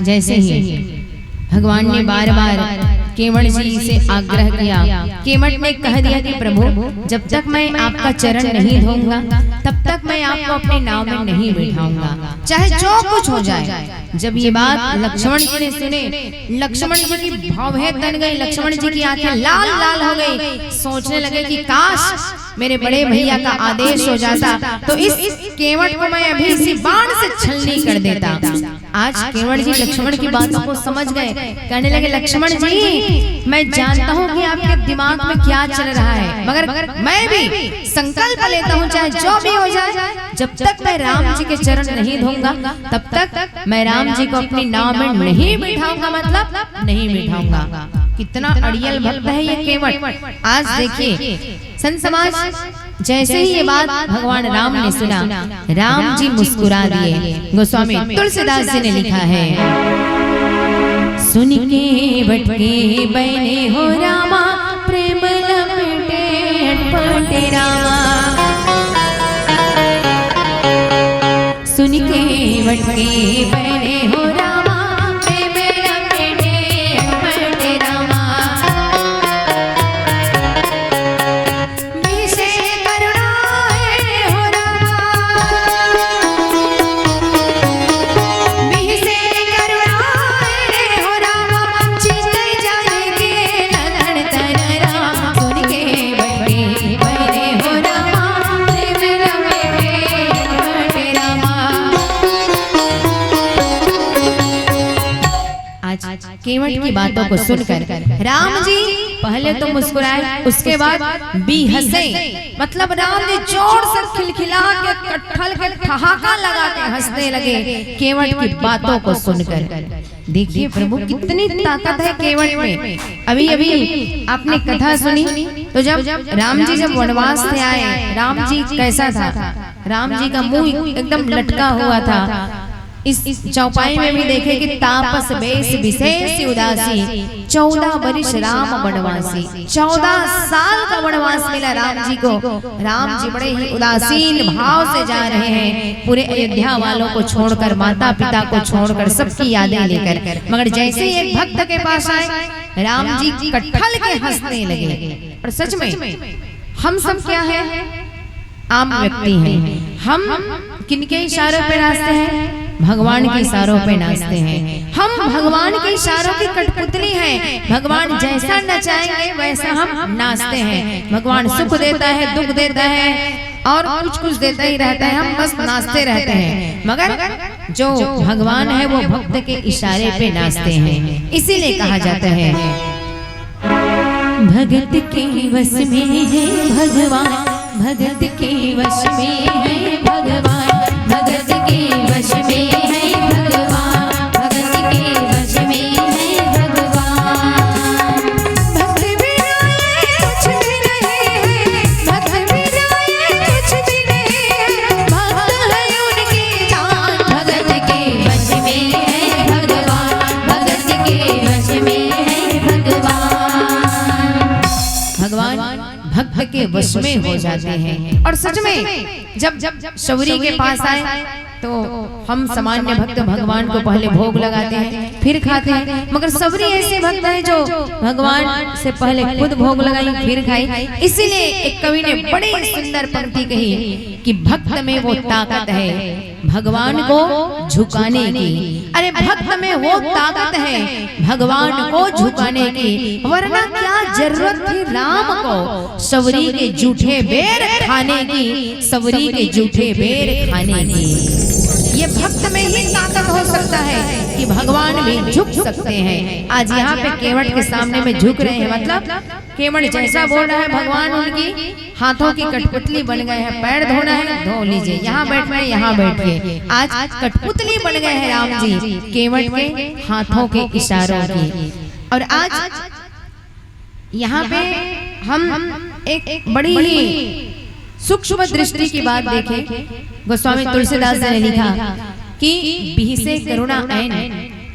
Speaker 2: जैसे ही भगवान ने बार बार केवट जी से आग्रह किया, केवट ने कह दिया कि प्रभु जब तक मैं आपका चरण नहीं धोऊंगा तब तक मैं आपको अपने नाव में नहीं बिठाऊंगा, चाहे जो कुछ हो जाए। जब ये बात लक्ष्मण जी ने सुने, लक्ष्मण जी की भौहें तन गई, लक्ष्मण जी की आंखें लाल लाल हो गई। सोचने लगे कि काश मेरे बड़े भैया का आदेश हो जाता तो इस केवट को मैं अभी इसी बाण से छलनी कर देता। आज केवट जी लक्ष्मण की बातों को समझ गए, कहने लगे लक्ष्मण जी मैं जानता हूँ कि आपके दिमाग में क्या चल रहा है, मगर मैं भी संकल्प लेता हूँ चाहे जो भी हो जाए, जब तक मैं राम जी के चरण नहीं धोऊंगा तब तक मैं राम जी को अपनी नाव में नहीं बिठाऊंगा, मतलब नहीं बिठाऊंगा। कितना अड़ियल भक्त है ये केवट। आज देखिए संत समाज, जैसे ही ये बात भगवान राम ने सुना, राम जी मुस्कुरा दिए। गोस्वामी तुलसीदास जी ने लिखा है, सुन के बटके बने हो रामा, प्रेम लपेटे अटपटे रामा। सुन के बटके बने हो रामा, प्रेम लपेटे अटपटे रामा। विषे करुणा है हो रामा, विषे करुणा है हो रामा, चित जाने के ललन तन राम। सुन के बटके बने हो रामा, प्रेम लपेटे अटपटे रामा। आज केवट की बातों को सुनकर राम जी पहले तो मुस्कुराए, उसके बाद भी हंसे, मतलब राम जी जोर से खिलखिला के कटहल के ठहाका लगा के हंसने लगे केवट की बातों को सुनकर। देखिए प्रभु कितनी ताकत है केवट में। अभी अभी आपने कथा सुनी तो जब राम जी जब वनवास से आए, राम जी कैसा था, राम जी का मुंह एकदम लटका हुआ था। इस चौपाई में भी देखे कि तापस बेस विशेष उदासी, 14 वर्ष राम वनवासी, 14 साल का वनवास मिला राम जी को। राम जी बड़े ही उदासीन भाव से जा रहे हैं, पूरे अयोध्या वालों को छोड़कर, माता पिता को छोड़कर, सबकी यादें लेकर। मगर जैसे ही एक भक्त के पास आए, राम जी कटहल के हंसने लगे। और सच में हम सब क्या है, आम व्यक्ति हैं। हम किनके इशारों पे नाचते हैं, भगवान के इशारों पे नाचते हैं। हम भगवान के इशारों की कठपुतली हैं। भगवान जैसा नचाएंगे वैसा हम नाचते हैं। भगवान सुख देता है, दुख देता है और कुछ कुछ देता ही रहता है, हम बस नाचते रहते हैं। मगर जो भगवान है वो भक्त के इशारे पे नाचते हैं। इसीलिए कहा जाता है भगत के वश में है भगवान, भगत के वश में है भगवान, भगत के वश में है भगवान, भगत के वश में है भगवान। भक्त बिना ये कुछ भी नहीं है, भक्त बिना ये कुछ भी नहीं है, भक्त है उनकी जान। भगत के वश में है भगवान, भगत के वश में है भगवान। भगवान भक्त के वश में हो जाते हैं। और सच में जब शबरी के पास आए तो हम सामान्य भक्त भगवान को पहले भोग लगाते हैं फिर खाते हैं, मगर सबरी ऐसे भक्त हैं जो भगवान से पहले खुद भोग लगाई फिर खाई। इसीलिए एक कवि ने बड़ी सुंदर पंक्ति कही कि भक्त में वो ताकत है भगवान को झुकाने की। अरे भक्त में वो ताकत है भगवान को झुकाने की, वरना क्या जरूरत थी राम को सबरी के जूठे बेर खाने की, सबरी के जूठे बेर खाने की। ये भक्त में ही ताकत हो सकता है कि भगवान भी झुक सकते हैं। आज यहाँ पे केवट के सामने में झुक रहे हैं, मतलब केवट जैसा बोल रहा है भगवान उनकी हाथों की कठपुतली बन गए हैं। पैर धोना है धो लीजिए, यहाँ बैठना है यहाँ बैठिए। आज कठपुतली बन गए हैं राम जी केवट के हाथों के इशारों की। और आज यहाँ पे हम एक बड़ी ही सूक्ष्म दृष्टि की बात देखें। गोस्वामी तुलसीदास ने लिखा कि बिहसे करुणा ऐन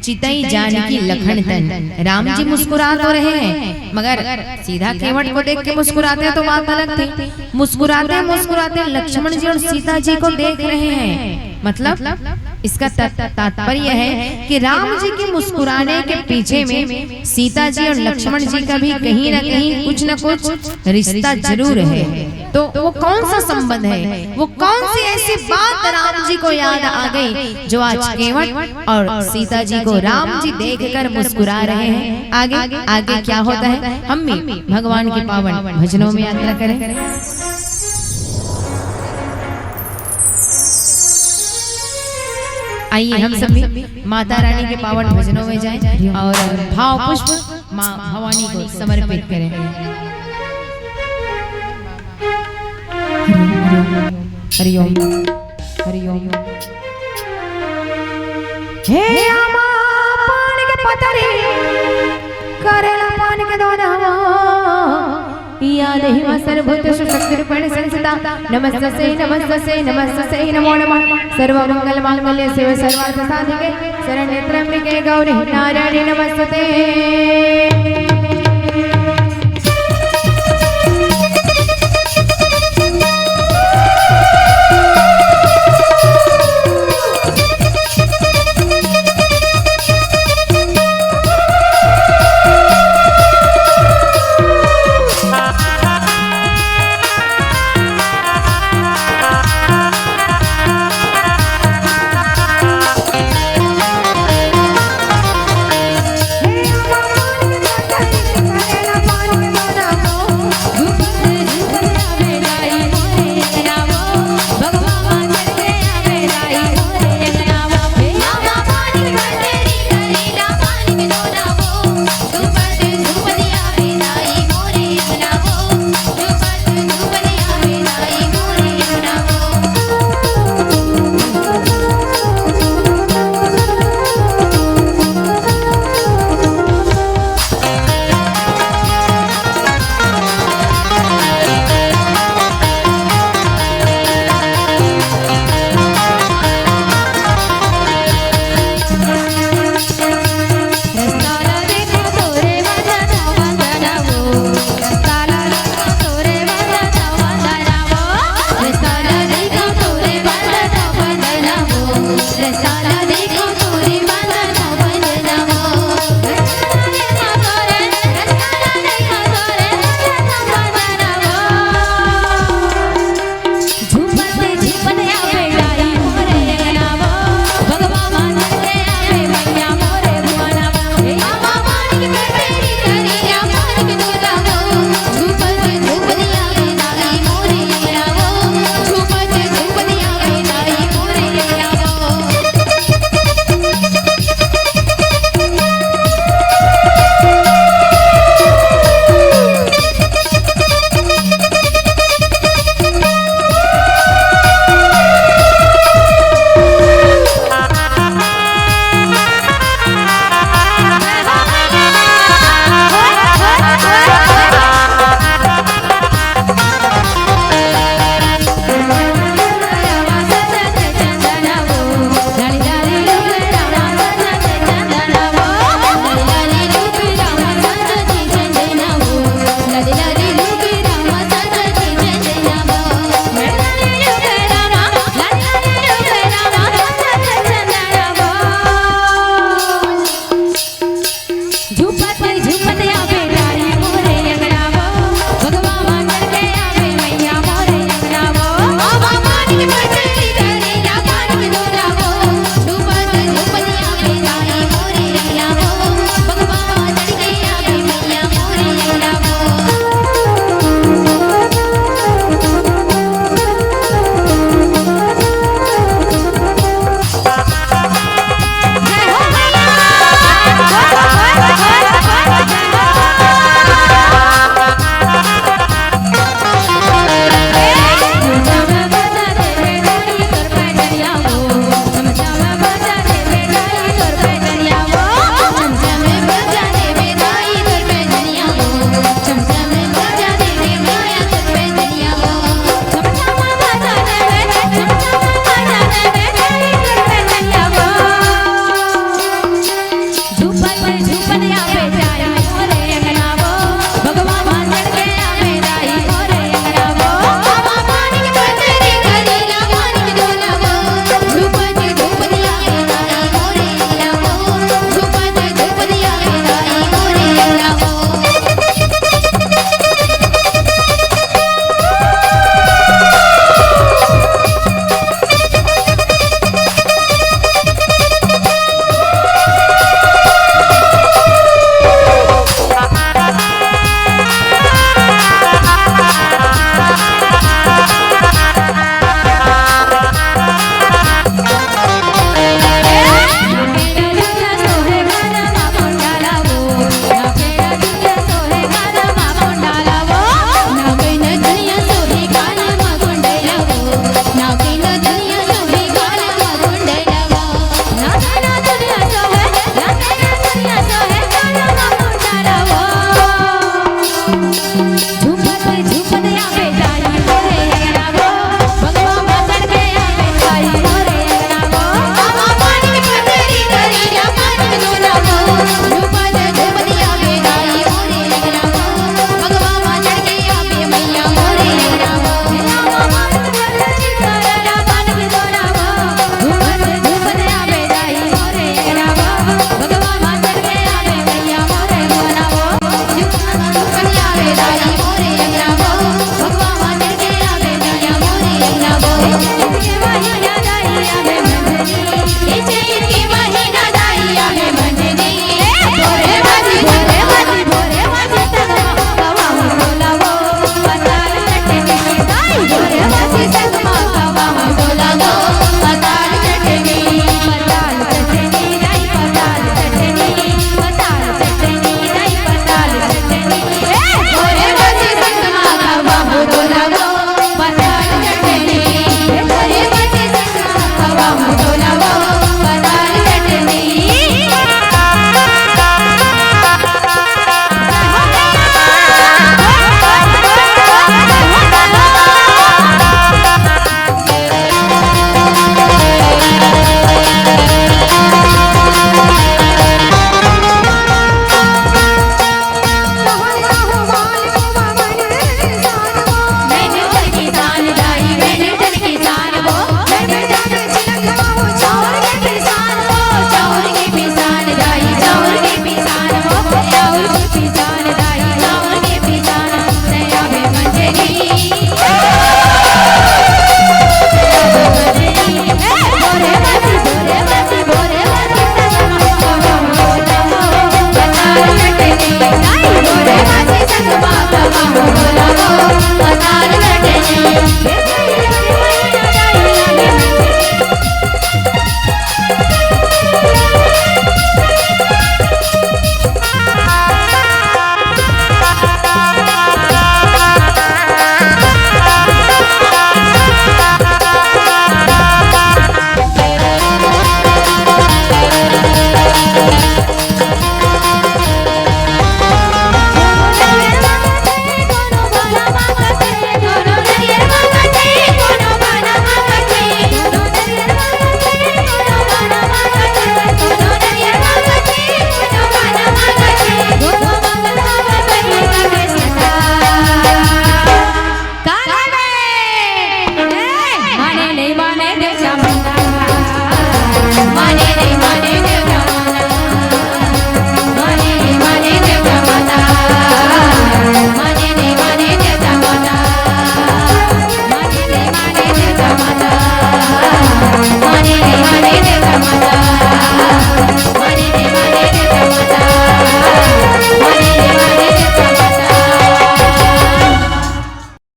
Speaker 2: चितई जानकी लखन तन। राम जी मुस्कुरा तो रहे हैं, मगर सीधा केवट को देख के मुस्कुराते तो बात अलग थी। मुस्कुराते मुस्कुराते लक्ष्मण जी और सीता जी को देख रहे हैं। मतलब इसका तात्पर्य है कि राम जी के मुस्कुराने के पीछे में सीता जी और लक्ष्मण जी का भी कहीं ना कहीं कुछ न कुछ रिश्ता जरूर है। तो वो कौन सा संबंध है, वो कौन सी ऐसी बात राम जी को याद आ गई जो आज केवट और सीता जी को राम जी देखकर मुस्कुरा रहे हैं। आगे आगे क्या होता है, हम भी भगवान के पावन भजनों में यात्रा करें। आइए हम सभी माता रानी के पावन भजनों में जाएं और भाव पुष्प माँ भवानी को समर्पित करें। हरिओम हरिओम। हे आमा पान के पतरे करेला पान के दोना या देहिमा सर्वभूतेषु शक्तिरूपेण संस्थिता नमस्तस्यै नमस्तस्यै नमो नमः। सर्वमंगल मांगल्ये शिवे सर्वार्थ साधिके शरण्ये त्र्यंबके गौरी नारायणी नमस्तुते।